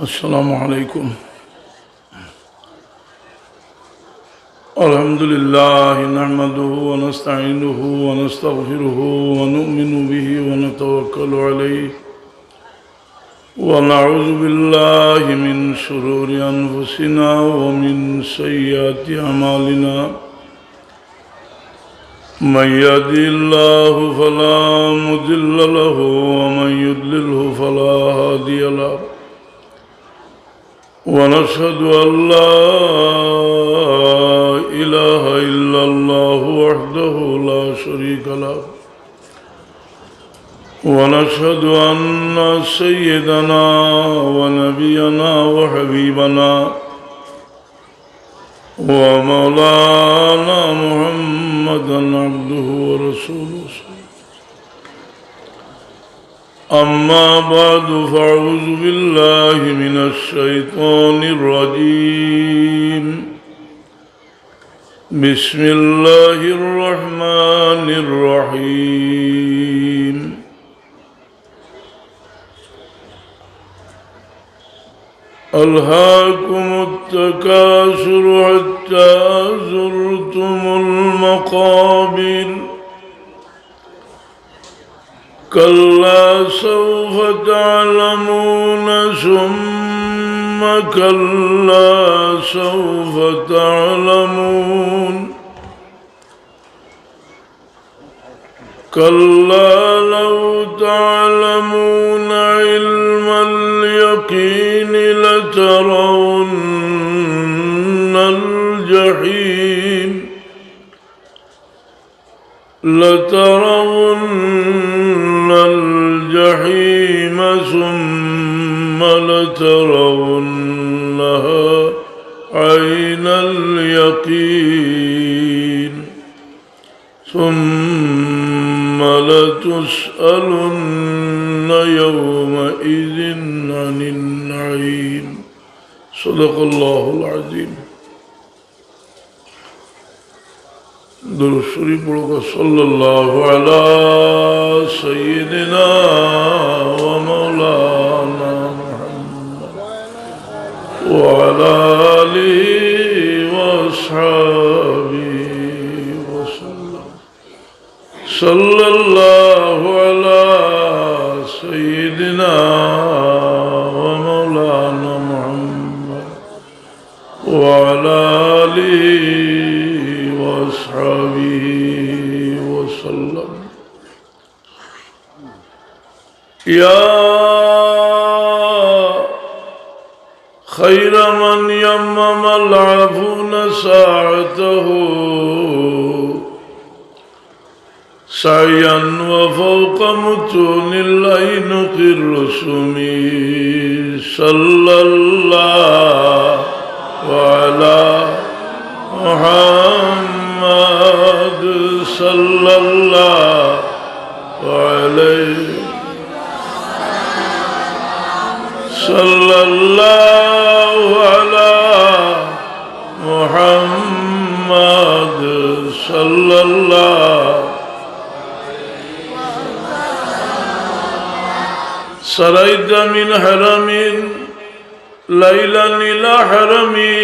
السلام عليكم. الحمد لله نحمده ونستعينه ونستغفره ونؤمن به ونتوكل عليه ونعوذ بالله من شرور أنفسنا ومن سيئات أعمالنا من يهده الله فلا مضل له ومن يضلله فلا هادي له ونشهد أن لا إله إلا الله وحده لا شريك له ونشهد أن سيدنا ونبينا وحبيبنا ومولانا محمدا عبده ورسوله أما بعد فأعوذ بالله من الشيطان الرجيم بسم الله الرحمن الرحيم ألهاكم التكاثر حتى زرتم المقابر كلا سوف تعلمون ثم كلا سوف تعلمون كلا لو تعلمون علم اليقين لترون الجحيم الجحيم ثم لترونها عين اليقين ثم لتسألن يومئذ عن النعيم صدق الله العظيم. درود شریف پڑھو सल्लल्लाहु अला सय्यिदिना व मौलाना मुहम्मद व अला आलिहि व अस्हाबिहि व सल्लम सल्लल्लाहु अला सय्यिदिना व मौलाना मुहम्मद व अला आलिहि وأصحابه وسلم. يا خير من يمم العفون ساعته سعيا وفوق متون العينق الرسوم صلى الله على محمد صلى الله عليه صلى الله على محمد صلى الله سريت من حرم ليلا إلى حرمي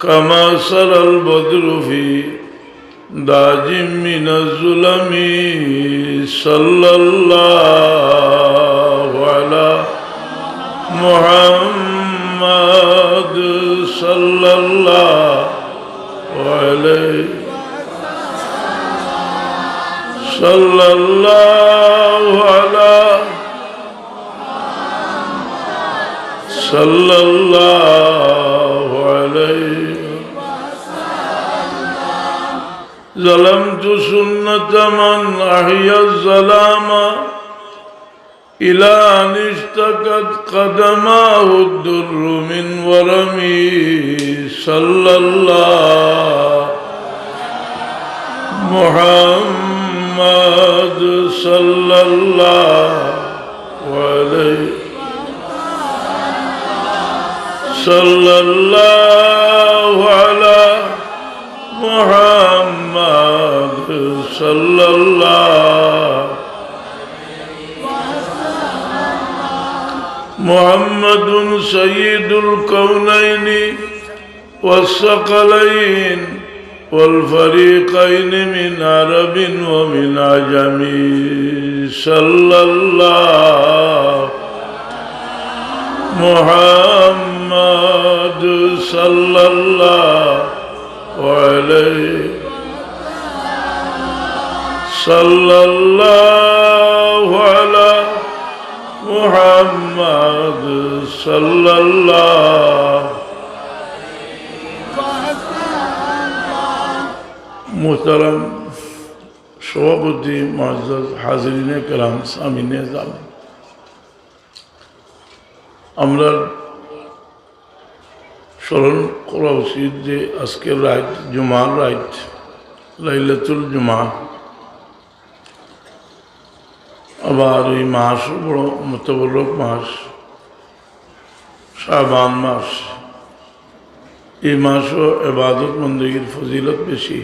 كما سرى البدر في داج من الظلم صلى الله على محمد صلى الله عليه صلى الله على صلى الله عليه. ظلمت سنة من أحيا الظلام إلى أن اشتكت قدماه الدر من ورمي صلى الله محمد صلى الله عليه صلى الله على محمد صلى الله محمد سيد الكونين والثقلين والفريقين من عرب ومن عجم صلى الله محمد صلى الله عليه صلى الله على محمد صلى الله محترم সভাপতি মুআজ্জাজ হাজিরিনে কেরাম সামিনে জাম আমরা স্মরণ করা উচিত যে আজকের রাত জুমার রাত লাইলাতুল জুমা আবার এই মাস বড় মুতবরক মাস শাবান মাস এই মাসও ইবাদত বন্দেগীর ফজিলত বেশি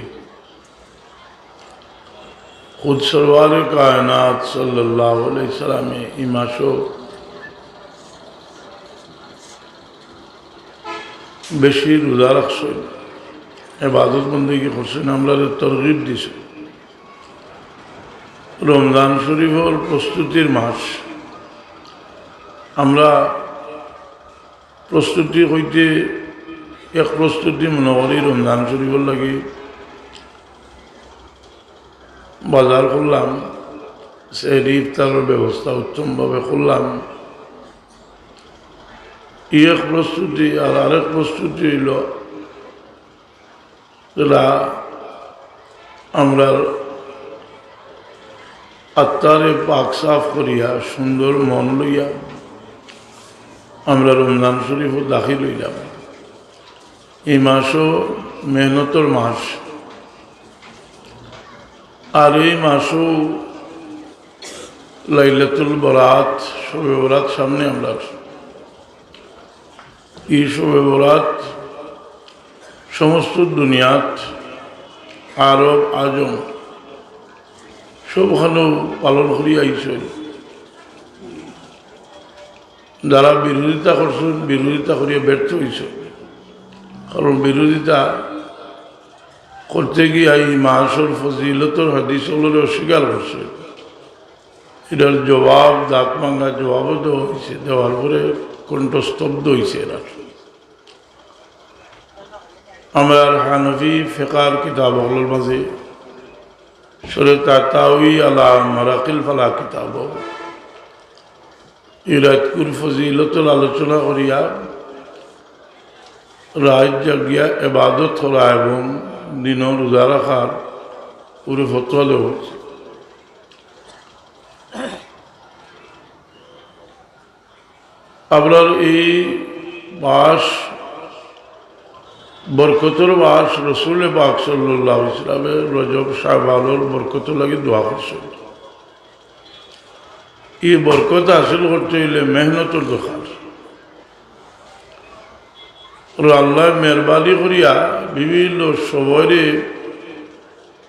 खुद सरवार कायनात सल्लल्लाहु अलैहि वसल्लम এই মাসও বেশি রোজা রাখছেন ইবাদত বন্দেগী করছেন আমরা তরগিব দিছে রমজান শরীফের প্রস্তুতির মাস আমরা প্রস্তুতি হইতে এক প্রস্তুতি মনে করি রমজান শরীফের লাগে বাজার করলাম সেই ইফতারের ব্যবস্থা উত্তমভাবে করলাম এক প্রস্তুতি আর আরেক প্রস্তুতি হইল যেটা আমরা আত্মারে পাক সাফ করিয়া সুন্দর মন লইয়া আমরা রমজান শরীফও দাখিল হইলাম এই মাসও মেহনতর মাস আর এই মাসও লাইলাতুল বরাত শবে বরাত সামনে আমরা এই শবে বরাত সমস্ত দুনিয়াত আরব আজম সবখানেও পালন করিয়া আইছেন যারা বিরোধিতা করছেন বিরোধিতা করিয়া ব্যর্থ হয়েছে কারণ বিরোধিতা করতে গিয়ে এই মাসের ফজিলতর হাদিসগুলোর অস্বীকার করছে এটার জবাব দাঁত ভাঙা জবাবও দেওয়া হয়েছে দেওয়ার পরে কণ্ঠস্তব্ধ হয়েছে এরা আমরা হানফি ফিকার কিতাবগুলোর মাঝে সূরা তাতাউই আলা মারাকিল ফালা কিতাব এই রাতকুর ফজিলতর আলোচনা করিয়া রাত জাগিয়া ইবাদত করা এবং দিন রোজা রাখার পুরো ফতোয়া দেওয়া হচ্ছে আপনার এই মাস বরকতর মাস রসুল পাক সাল্লাল্লাহু আলাইহি ওয়াসাল্লামের রজব শাবানের বরকত লাগি দোয়া করছেন এই বরকত হাসিল করতে হইলে মেহনতর দরকার আল্লাহ মেহরবানি করিয়া বিভিন্ন সময়ে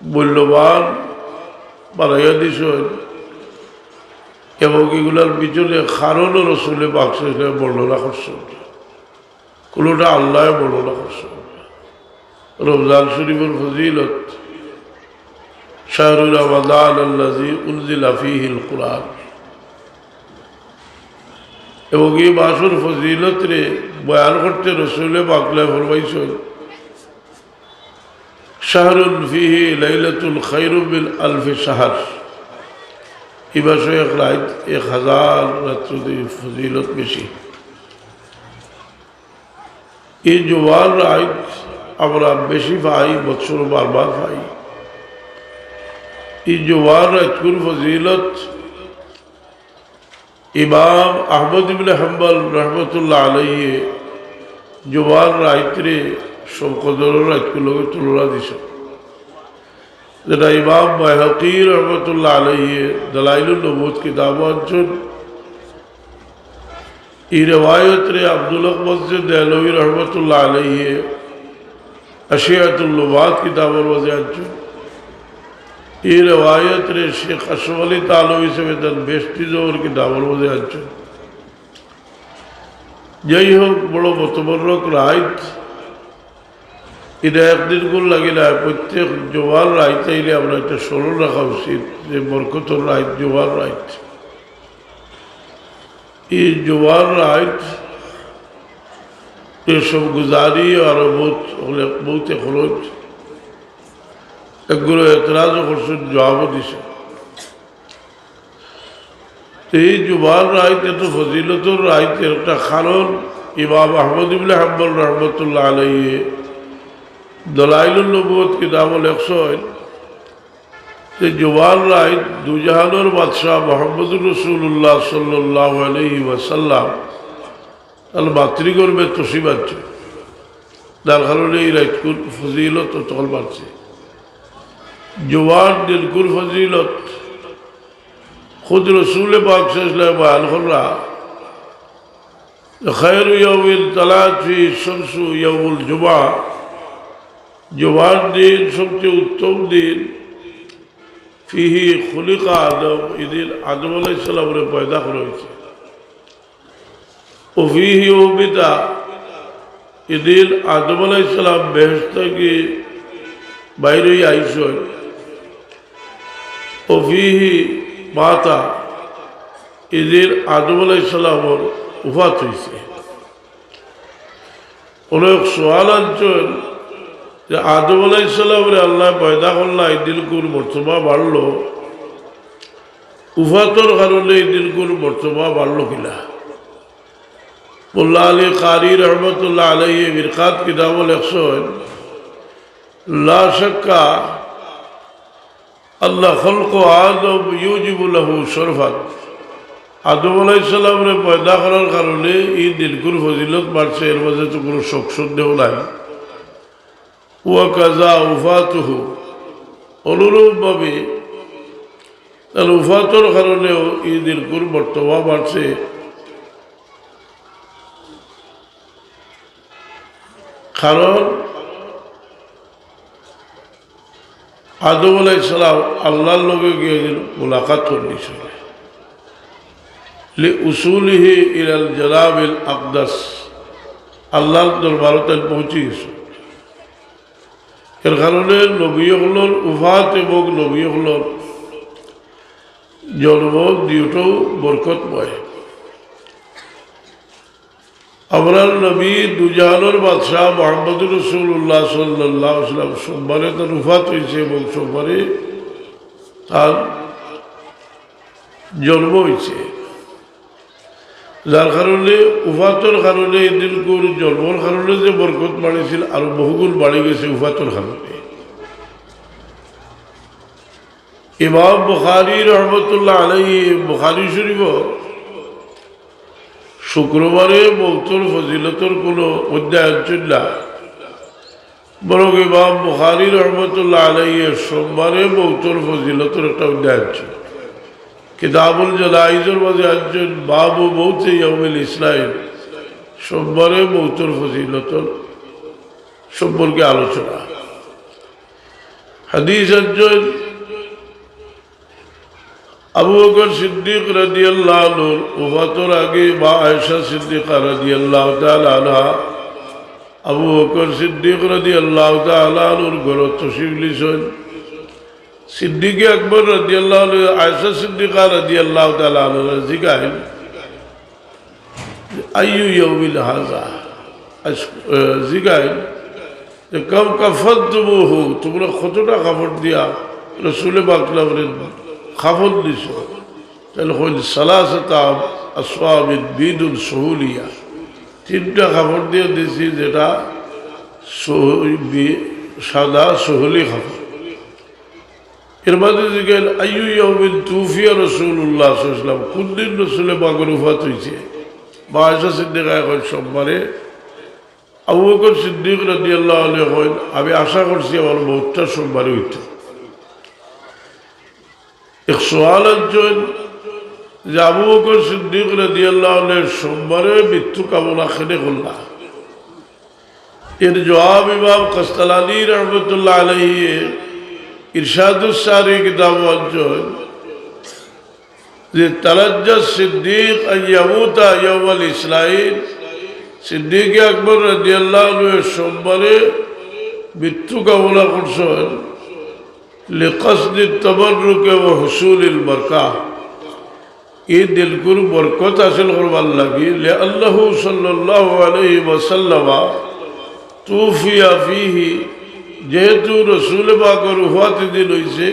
মূল্যবান বাড়াইয়া দিস এবং এগুলার পিছনে কারণও রসুলে পাক সাল্লাল্লাহু বর্ণনা করছেন কোনোটা আল্লাহ বর্ণনা করছেন রমজান শরীফের ফজিলত শাহরুর রমাদান আল্লাযী উনজিলা ফীহিল কুরআন এবং এই মাসের ফজিলত রে বয়ান করতে রসুলে পাকলে ফরমাইছেন শাহরুন ফীহি লাইলাতুল খায়রু মিন আলফি শাহর এই মাসে এক রাত 1000 রাত্রি ফজিলত বেশি এই জোয়ার রাত আমরা বেশি পাই বছর বারবার পাই এই জোয়ার রাতকুর ফজিলত ইমাম আহমদ ইবনে হাম্বল রহমতুল্লাহ আলাইহি জোয়ার রাত্রে সব কদর রাতগুলোকে তুলনা দিছে যেটা ইমাম বাইহাকি রহমতুল্লাহ আলাইহি দলাইলুন নবুওয়াত কিতাব আনছেন এই রিওয়ায়াত রে আব্দুল মুহসিন দেহলভী রহমতুল্লাহ আলাইহি আশিয়াতুল লুগাত কিতাবের মধ্যে আনছেন এই রিওয়ায়াত রে শেখ আশরাফ আলী তালবী সমেত বেশটি জোর কিতাবের মধ্যে আনছেন যাই হোক বড় মতবরক রাইত এটা একদিন কোন লাগে না প্রত্যেক জোয়ার রাইত আইলে আমরা একটা স্মরণ রাখা উচিত যে বরকতর রাইত জোয়ার রাইত এই জোয়ার রাইত এসব গুজারি আর বহুত খরচ একগুলো এতরাজও করছেন জবাবও দিছে এই জোয়ার রাইত এত ফজিলতর রাইতের একটা কারণ ইমাম আহমদ ইবনে হাম্বল রহমতুল্লাহ আলাইহি দলাইলুন নবুয়ত কিতাবুল একশয় যে জোয়ার রাইত দুজাহানের বাদশাহ মোহাম্মদুর রাসূলুল্লাহ সাল্লাল্লাহু আলাইহি ওয়াসাল্লাম তার মাতৃগর্ভে তসি বাঁচছে যার কারণে এই রাইতকুর ফজিলত তল বাড়ছে জোয়ার দিলকুর ফজিলত খুদ রসুল পাক সাল্লাল্লাহু আলাইহি ওয়াসাল্লাম খায়রু ইয়াউমিন তালাত ফি শামসু ইয়াউমুল জুমআ জোয়ার দিন সবচেয়ে উত্তম দিন ফিহি খুলিকা আদম এদিন আদম আলাইহিস সালামের পয়দা করা হয়েছে ও ফিহি উবিতা এদিন আদম আলাইহিস সালাম বেহেশত থেকে বাইরে আইসেন ও ফিহি মাতা এদিন আদম আলাইহিস সালামের উফাত হয়েছে অনেক সোয়াল আনছেন যে আদম আলাইহিস সালামের আল্লাহ পয়দা করলা এই দিলকুর মর্তবা বাড়লো উফাতর কারণে এই দিলকুর মর্তবা বাড়লো কিনা মোল্লা আলী কারি রহমতুল্লাহ আলাইহি মিরকাত কিতাবুল একশয় লা শাক্কা আল্লাহ খলক আদম ইউজিবু লাহু শরফাত আদম আলাইহিস সালামের পয়দা করার কারণে এই দিলকুর ফজিলত বাড়ছে এর মাঝে তো কোনো শক সন্দেহ নাই ওয়াকাজা উফাতুহু অনুরূপভাবে তার উফাতর কারণেও এই দিলকুর মর্তবা বাড়ছে কারণ আদম আলাইহিস সালাম আল্লাহর লগে গিয়ে মুলাকাত করেছিল লি উসুলিহি ইলাল জালাবিল আকদাস আল্লাহর দরবারতে পৌঁছে গেছে এর কারণে নবী হলর উফাত এবং নবী হলর জন্ম দুটোও বরকতময় আমরা নবী দুজাহানের বাদশাহ মুহাম্মদুর রাসূলুল্লাহ সাল্লাল্লাহু আলাইহি ওয়াসাল্লাম সোমবারে তার উফাত হয়েছে এবং সোমবারে তার জন্ম হয়েছে যার কারণে উফাতর কারণে দিলকুর জন্মর কারণে যে বরকত বাড়িয়েছিল আরো বহুগুণ বাড়ি গেছে উফাতর কারণে ইমাম বুখারী রহমতুল্লাহ আলাইহি বুখারী শরীফ শুক্রবারে মৌতর ফজিলতর কোনো অধ্যায় হচ্ছেন না বরং ইমাম বুখারী রহমতুল্লাহ আলাইহি সোমবারে মৌতর ফজিলতর একটা অধ্যায় হচ্ছে কিতাবুল জানাইজের মাঝে একজন বাবু মৌতে ইয়াউমিল ইসলাম সোমবারে মৌতর ফজিলতর সম্পর্কে আলোচনা হাদিস একজন আবু বকর সিদ্দিক রাদিয়াল্লাহু আনহুর ওফাতের আগে মা আয়েশা সিদ্দিকা রাদিয়াল্লাহু তাআলা আনহা আবু বকর সিদ্দিক রাদিয়াল্লাহু তাআলা আনহুর ঘরে তশরিফ লিছেন সিদ্দিক আকবর রাদিয়াল্লাহু আনহু আয়েশা সিদ্দিকা রাদিয়াল্লাহু তাআলা আনহা জিজ্ঞাসা আইয়ু ইয়াউমিল হাযা জিজ্ঞাসা যে কম কাফাতুহু তোমরা কতটা কাপড় দিয়া রাসূল পাক খাফত দিছ তাহলে হইল সালাসাতা আসওয়াবিদ বিদুন সহুলিয়া তিনটা কাপড় দিয়ে দিছি যেটা সাদা সহুলি কাপড় এর মধ্যে জিজ্ঞেস আইয়ু ইয়াউমিন তুফিয়া রাসূলুল্লাহ সাল্লাল্লাহু আলাইহি ওয়াসাল্লাম কোন দিন রাসূল পাকের ওফাত হয়েছে মা আয়েশা সিদ্দিকা কয় সোমবারে আবু বকর সিদ্দিক রাদিয়াল্লাহু আনহু কয় আমি আশা করছি আমার মৌতটা সোমবারে হইতো এক সোয়াল একজন যে আবু বকর সিদ্দিক রাদিয়াল্লাহু আনহু সোমবারে মৃত্যু কামনা খেলে করলা এর জবাব ইমাম কাস্তালানী রহমতুল্লাহ আলাইহি ইরশাদুস সারি কিতাব একজন যে তালাজ্জা সিদ্দিক আন ইয়ামুতা ইয়াউমাল ইসলাইন সিদ্দিক আকবর রাদিয়াল্লাহু আনহু সোমবারে মৃত্যু কামনা করছেন লিকাসদি তাবাররুক ওয়া হুসুলিল বারাকাহ, এই দিলকুর বরকত হাসিল করবার লাগি লিআল্লাহু সাল্লাল্লাহু আলাইহি ওয়াসাল্লাম তুফিয়া ফিহি, যেহেতু রসুল পাকের ওফাত দিন হইছে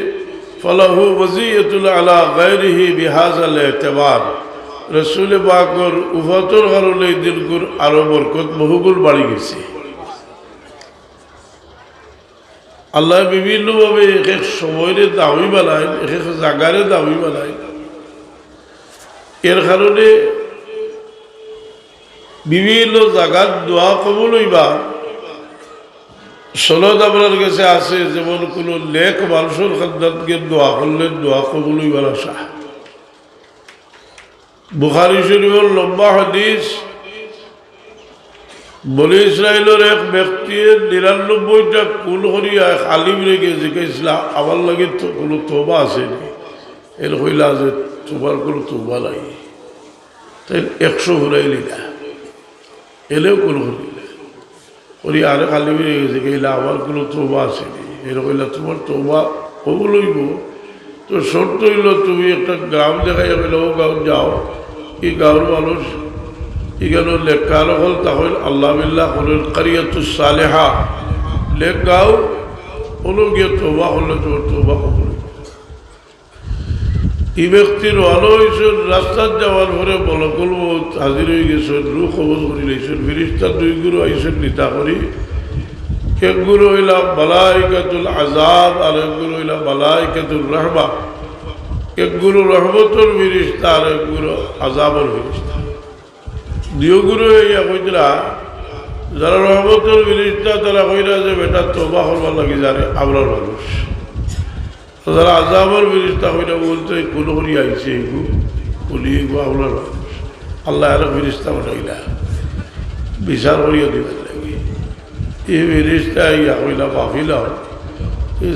ফালাহু ওয়াজিয়াতুল আলা গায়রিহি বিহাযাল ইতিবার, রসুল পাকের ওফাতের কারণে এই দিলকুর আরো বরকত বহুগুণ বাড়ি গেছে। আল্লাহ বিভিন্নভাবে এক এক সময়ের দাবি বানায়, এক এক জায়গারে দাবি বানায়। এর কারণে বিভিন্ন জায়গার দোয়া কবুল হইবা সনদ আপনার কাছে আছে, যেমন কোন লেখ মানুষের খাদ্দাতকে দোয়া করলে দোয়া কবুল হইবার আশা। বুখারী শরীফের লম্বা হাদিস, বনি ইসরায়েলের এক ব্যক্তি ৯৯টা কুল করিয়া আলিম রেখে জিজ্ঞাসা আমার লাগে তো কোনো তোবা আছে নি? এর হইলা যে তোমার কোনো তোবা নাই, তাই ১০০ ঘুরাই লিলা, এলেও কোনো করিলা করি আরেক আলিম রেখে জিজ্ঞাসা আমার কোনো তোবা আছে নি? এর হইলা তোমার তোবা কবুল হইব, তো শর্ত হইল তুমি একটা গ্রাম দেখাইয়া গেলে ও গাঁও যাও, এই গাঁওর মানুষ এখানে লেখার হল তাহলে আল্লাহ বিল্লাহ হলেন কারিয়াতুস সালেহা, লেখ গাও হলো গিয়ে তোবা হলে তোর তোবা কবুল। এই ব্যক্তির ভালো হয়েছেন, রাস্তার যাওয়ার পরে মলকুল মউত হাজির হয়ে গেছেন, রূহ কবজ করে লইছেন, ফেরেশতা ২ গুরু আইসেন নিতা করি, এক গুরু হইলা মালাইকাতুল আযাব আর এক গুরু হইলা মালাইকাতুর রাহমা, এক গুরু রহমতের ফেরেশতা আর এক গুরু আযাবের ফেরেশতা। ২ গুরু হইয়া কইরা যারা রহমতের ফেরেশতা তারা কইরা যে বেটা তোবা করবার লাগি জানে আমরার মানুষ, যারা আযাবের ফেরেশতা কইরা বলতে কোন করি আইছে এগু বলি এগু আমরার মানুষ, আল্লাহ আর ফেরেশতা বানাইলা বিচার করিয়া দিবেন লাগি। এই ফেরেশতা ইয়া কইলা বাফিলা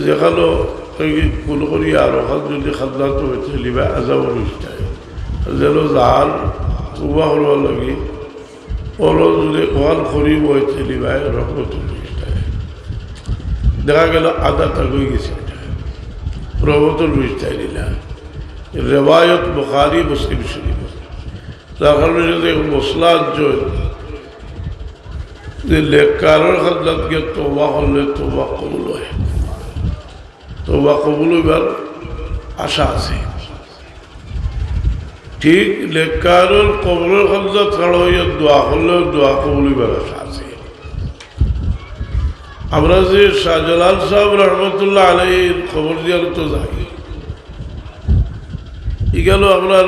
যেখানে কোন করি আর যদি খাদ্দাত হয়েছে লিবা আযাবের ফেরেশতা যেন জাল তোবা করবার লাগি ওলো যদি ওয়াল করিব হয়েছে লিবাই রহমতুল ফেরেশতা, দেখা গেল আদা তাগুই গেছে রহমতুল ফেরেশতা নিলা। রেওয়ায়ত বুখারী মুসলিম শরীফ, তার কারণে যদি মশলা যে লেখারের খাদ্দাতকে তোবা করলে তোবা কবুল হয়, তোবা কবুল হইবার আশা আছে। ঠিক লেখারের কবরের খাদ্দাত ছাড়া হইয়া দোয়া করলেও দোয়া কবুল হইবার আশা আছে। আমরা যে শাহজালাল সাহেব রহমতুল্লাহ আলাইহির খবর দিয়ার তো যাই, ই গেল আপনার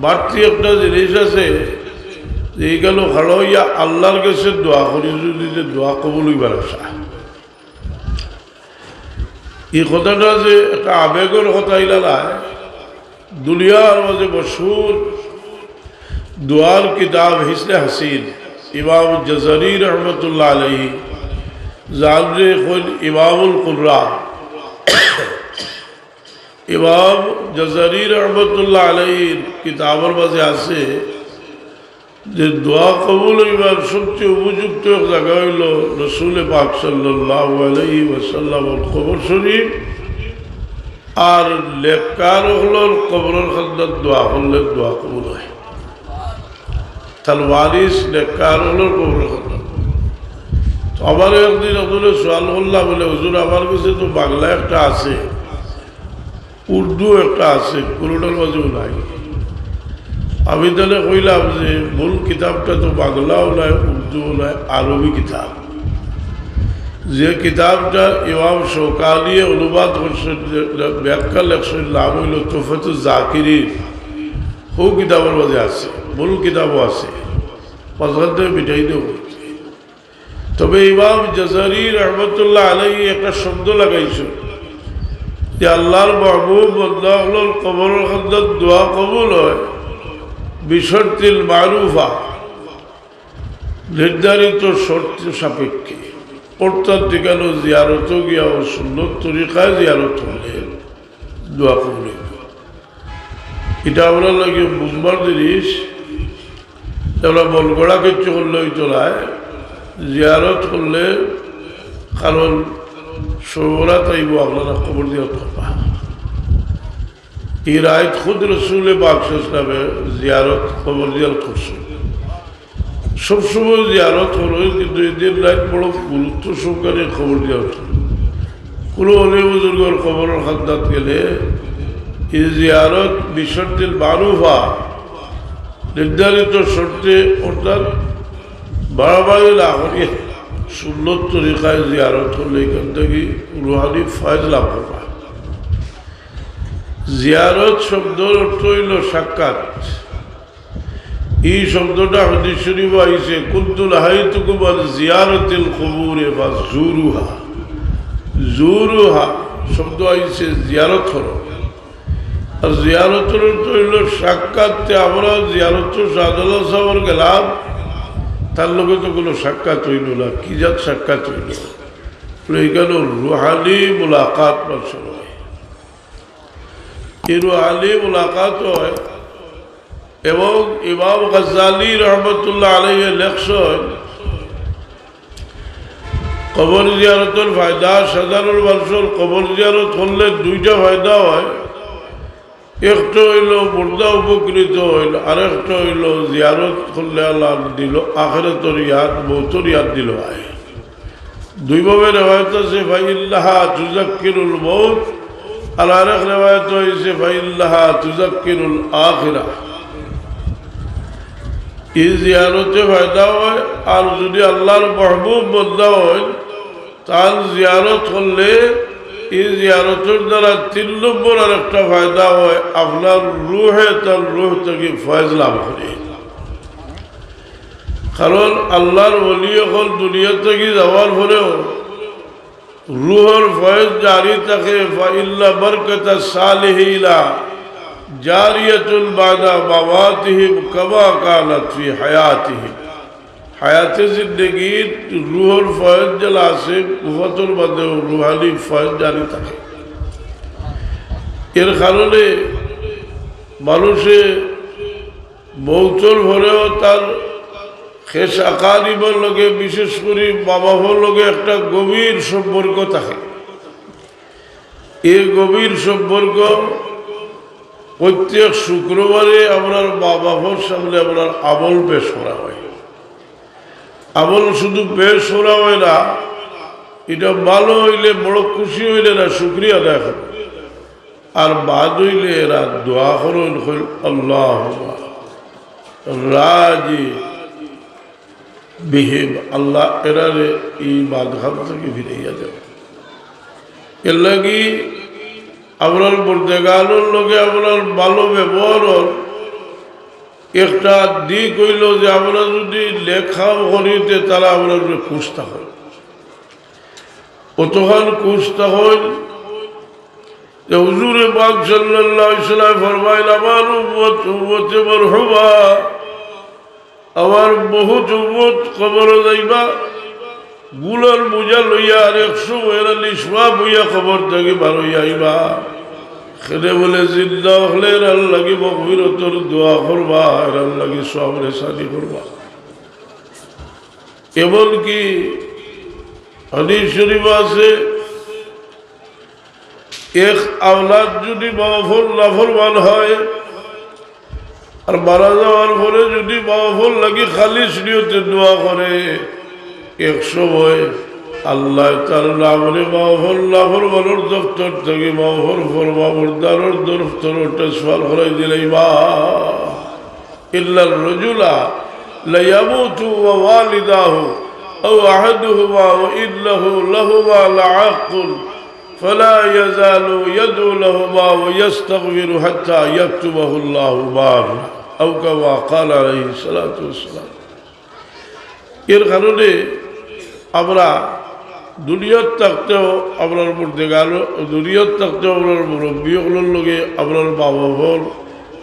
বাড়তি একটা জিনিস আছে যে এই গেল ভালো হইয়া আল্লাহর কাছে দোয়া করি, যদি যে দোয়া কবুল হইবার আশা। এই কথাটা যে একটা আবেগের কথা ইলালায় দুনিয়ার মাঝে মশহুর দোয়ার কিতাব হিসনে হাসিন ইমাম জাজারি রহমতুল্লাহ আলাইহি জানরে হল ইমামুল কুররা, ইমাম জাজারি রহমতুল্লাহ আলাইহির কিতাবের মাঝে আছে যে দোয়া কবুল হইবার সবচেয়ে উপযুক্ত এক জায়গা হইল রসুল পাক সাল্লাল্লাহু আলাইহি ওয়াসাল্লামের কবর শরীফ, আর লেখার হলোর কবরের খাদ্দাত দোয়া করলে দোয়া কবুল হয়। তার ওয়ারিস লেখার হলোর কবরের খাদ্দাত। আমার একদিন আপনাদের সোয়াল করলাম বলে হুজুর আমার কাছে তো বাংলা একটা আছে, উর্দু একটা আছে, কোনোটার মাঝেও নাই। আমি তাহলে কইলাম যে মূল কিতাবটা তো বাংলাও নয়, উর্দুও নয়, আরবি কিতাব। যে কিতাবটা ইমাম শৌকানি অনুবাদ করছেন, ব্যাখ্যা লেখছেন, নাম হইল তুহফাতুজ জাকিরিন, ও কিতাবের মাঝে আছে, মূল কিতাবও আছে, মাঝখান থেকে মিটাই দেব। তবে ইমাম জাজারি রহমতুল্লাহ আলাইহি একটা শব্দ লাগাইছেন যে আল্লাহর মাহবুব বান্দাগুলোর কবরের খাদ্দাত দোয়া কবুল হয় বিশর্তিল মারুফা, নির্ধারিত শর্ত সাপেক্ষে, অর্থাৎ ঠিকানো জিয়ারত গিয়া ও সুন্নত তরিকায় জিয়ারত হলে দোয়া কবুল। এটা আমরা লাগে বুঝবার জিনিস আমরা বলগড়া কিছু করলে ওই চলায় জিয়ারত করলে কারণ সৌরা তাইব আপনারা খবর দিয়ে করবা এই রায় খুদ রসুল পাক সাল্লাল্লাহু জিয়ারত খবর দিয়ে করছে সবসময় জিয়ারত হলো কিন্তু এদের রায় বড় গুরুত্ব সহকারে খবর দিয়ে ওঠে কোনো অনেক বুজুর্গর খবরের খাদ্দাত গেলে এই জিয়ারত বিশর্তিল মারুফা নির্ধারিত শর্তে অর্থাৎ বাড়াবাড়ি না করে সুন্নত তরিকায় জিয়ারত হলে এখান থেকে রুহানি ফয়েজ লাভ করবা জিয়ারত শব্দের অর্থ হইল সাক্ষাৎ এই শব্দটা হাদিস শরীফে আইছে কুনতু নাহাইতুকুম আন জিয়ারাতিল কুবুরে বা জুরুহা জুরুহা শব্দ আইছে জিয়ারত হলো আর জিয়ারতের অর্থ হইল সাক্ষাৎ আমরা জিয়ারত শাহজালাল সাহেবের গেলাম তার লোকে তো কোনো সাক্ষাৎ হইল না কি জাত সাক্ষাৎ হইল এইখানে রুহানি মুলাকাত মানুষের হয় এই রুহানি মুলাকাত হয় এবং ইমাম গাজ্জালী রহমতুল্লাহ আলাইহি লেখছেন কবর জিয়ারতের ফায়দা সাধারণ মানুষের কবর জিয়ারত করলে দুইটা ফায়দা হয় একটা হইল মুর্দা উপকৃত হইল আর একটা হইল জিয়ারত করলে আল্লাহ দিল আখিরাতের ইয়াদ মৌতের ইয়াদ দিল হয় দুইভাবে রেওয়ায়ত আছে ফাইল্লাহা তুজাক্কিরুল মৌত আর আরেক রেওয়ায়ত হয়েছে ফাইল্লাহা তুজাক্কিরুল আখিরা এই জিয়ারতে ফায়দা হয় আর যদি আল্লাহর মাহবুব বান্দা হয় তার জিয়ারত করলে এই জিয়ারতের দ্বারা ৩ নম্বর আর একটা ফায়দা হয় আপনার রুহে তার রুহ থেকে ফয়েজ লাভ করে কারণ আল্লাহর ওলি এখন দুনিয়া থেকে যাওয়ার পরেও রুহর ফয়েজ জারি থাকে ফাইল্লা বরকত সালিহিনা জারিয়াতুল বাদা মাওয়াতিহিম কামা কানাত ফি হায়াতিহিম হায়াতে জিন্দেগি রুহর ফয়েজ যেটা আছে উফাতর মধ্যে রুহানি ফয়েজ জারি থাকে এর কারণে মানুষে মৌতর ভরেও তার খেস আকারিবর লগে বিশেষ করে বাবাহর লগে একটা গভীর সম্পর্ক থাকে এই গভীর সম্পর্ক প্রত্যেক শুক্রবারে আপনার বাবাহর সামনে আপনার আমল পেশ করা হয় আমল শুধু পেশ করা হয় না এটা ভালো হইলে বড় খুশি হইলে না শুক্রিয়া আদায় করে আর বাদ হইলে এরা দোয়া করেন আল্লাহ রাজি বিহেব আল্লাহ এরারে এই বাদঘাত থেকে ফিরাইয়া দেবে এর লাগি আপনার বর্দেগানোর লোকে আপনার ভালো ব্যবহার একটা দিক হইল যে আমরা যদি লেখা করিতে তারা আপনার খুঁজতে হয় কতক্ষণ খুঁজতে হয় যে হুজুরে পাক সাল্লাল্লাহু আলাইহি ওয়াসাল্লাম ফরমাইল আমার উম্মতে মারহুমা আমার বহুত উম্মত কবরে যাইবা গুলার বোঝা লইয়া আর 141 বইয়া খবর থেকে বারোইয়া আইবা খেলে বলে জিন্দা হলে এর লাগি মগফিরতর দোয়া করবা এর লাগি সব রেসানি করবা এমনকি হাদিস শরীফ আছে এক আওলাদ যদি নাফরমান হয় আর মারা যাওয়ার পরে যদি মাহফুল লাগি খালিস নিয়তে দোয়া করে 100 আল্লাহ তার নামে মাহফুল নাফরমানের দপ্তর থেকে মাহফুল ফরমা মুর্দারের দপ্তর ট্রান্সফার করে দিলেই মা ইল্লার রজুলা লা ইয়ামুতু ওয়া ওয়ালিদাহু আও আহাদুহুমা ওয়া ইন্নাহু লাহুমা লাআকুল فلا يزال يدعو لهما ويستغفر حتى يكتبه الله بارا أو كما قال عليه الصلاة والسلام এর কারণে আমরা দুনিয়ার থাকতেও আপনার মধ্যে গেল দুনিয়ার থাকতেও আপনার মুরব্বীগুলোর লগে আপনার মা বাবার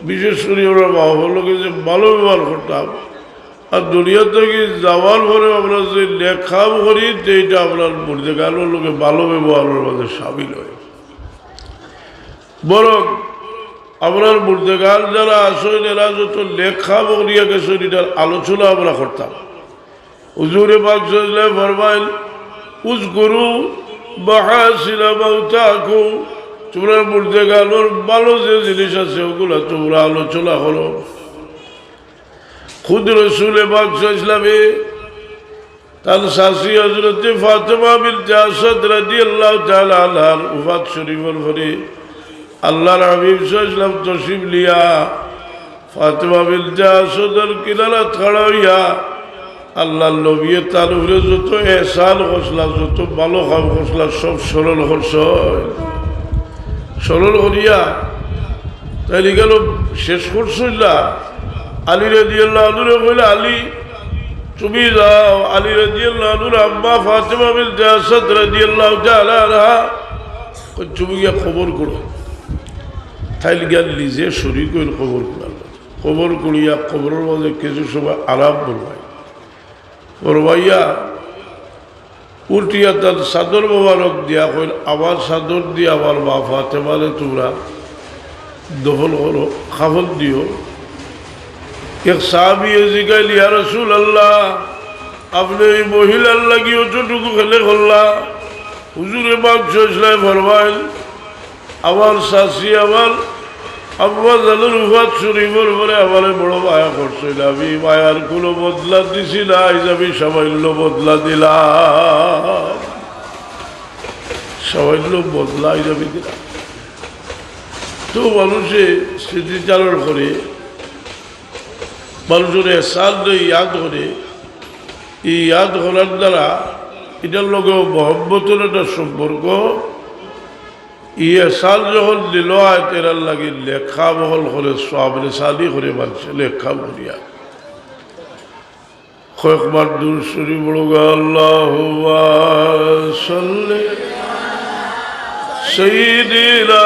বিশেষ করে আমরা মা বাবার লগে যে ভালো ব্যবহার করতাম আর দুনিয়া থেকে যাওয়ার পরে আমরা যে লেখা করি এইটা আপনার মধ্যে গেল লোকে ভালো ব্যবহারের মধ্যে সামিল হয় বরং আমরার মুর্দেগার যারা আসেন এরা যত লেখা বলিয়া গেছেন এটার আলোচনা আমরা করতাম। হুজুরে পাক সাল্লাল্লাহু আলাইহি ফরমাইল উযকুরু মাহাসিনা মাউতাকুম, তোমরা মুর্দেগার ভালো যে জিনিস আছে ওগুলো তোমরা আলোচনা করো। খুদ রসুল পাক সাল্লাল্লাহু আলাইহি তার শাশি হযরত ফাতেমা বিনতে আসাদ রাদিয়াল্লাহু তাআলা আনহার ওফাত শরীফের পরে আল্লাহর হাবিব সাল্লাল্লাহু আলাইহি ওয়াসাল্লাম তশরিফ লিয়া ফাতেমা বিনতে আসাদের কিনারা খাড়া হইয়া আল্লাহর নবী তার উপরে যত এহসান করছিলা, যত ভালো কাম করছিলা সব স্মরণ করছেন। স্মরণ করিয়া তাইলে গেল শেষ করছিল আলী রাদিয়াল্লাহু আনহু কইলা, আলী তুমি যাও। আলী রাদিয়াল্লাহু আনহুর আম্মা ফাতেমা বিনতে আসাদ রাদিয়াল্লাহু তাআলা আনহা তুমি গিয়া খবর করো। তাই গিয়া নিজে শরীর করে খবর করাল। খবর করিয়া খবরের মাঝে কিছু সময় আরাম করবাই করবাইয়া উল্টিয়া তার চাদর মোবারক দিয়া কইল, আমার চাদর দিয়ে আমার মা ফাতেমারে তোমরা দফন করো, খাফন দিও। এক সাহাবী জিগাইল, ইয়া রাসূলুল্লাহ আপনি এই মহিলার লাগি অতটুকু খেলে করলা? হুজুরে পাক সাল্লাল্লাহু আলাইহি ফরমাইল, আমার শাশি আমার আব্বা জানের ওফাত শরীফের পরে আমার বড় মায়া করছিল। আমি মায়ার কোনো বদলা দিছি না, আজ আমি সামান্য বদলা দিলাম, সামান্য বদলা আজ আমি দিলাম। তো মানুষে স্মৃতিচারণ করে, মানুষের এহসান ইয়াদ করে, এই ইয়াদ করার দ্বারা এটার লগেও মহব্বতের একটা সম্পর্ক। ই এহসান যখন দিল হয় তেরার লাগে লেখা বহল করে সব রেসালি করে মানছে লেখা করিয়া কয়েকবার দূর শরীফ বলুক, আল্লাহুম্মা সাল্লি সাইয়্যিদিনা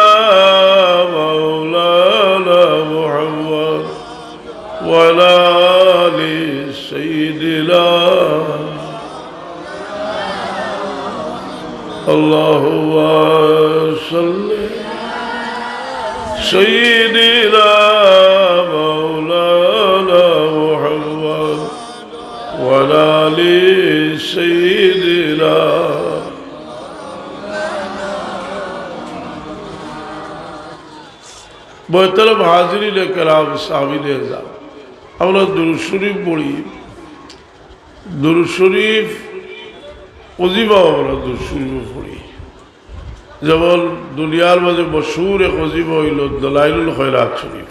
মাওলানা মুহাম্মদ ওয়া আলা আলি সাইয়্যিদিনা আল্লাহুম্মা সাল্লি সাইয়্যিদিনা মাওলানা মুহাম্মদ ওয়া আলা আলি সাইয়্যিদিনা। মোহতারাম হাজিরিন কেরাম সাহাবীনে এজাম, আমরা দুরূদ শরীফ পড়ি। দুরূদ শরীফ অজিবা আমরা দুরূদ শরীফ পড়ি। যেমন দুনিয়ার মাঝে মশহুর এক অজিবা হইল দলাইলুল খয়রাত শরীফ।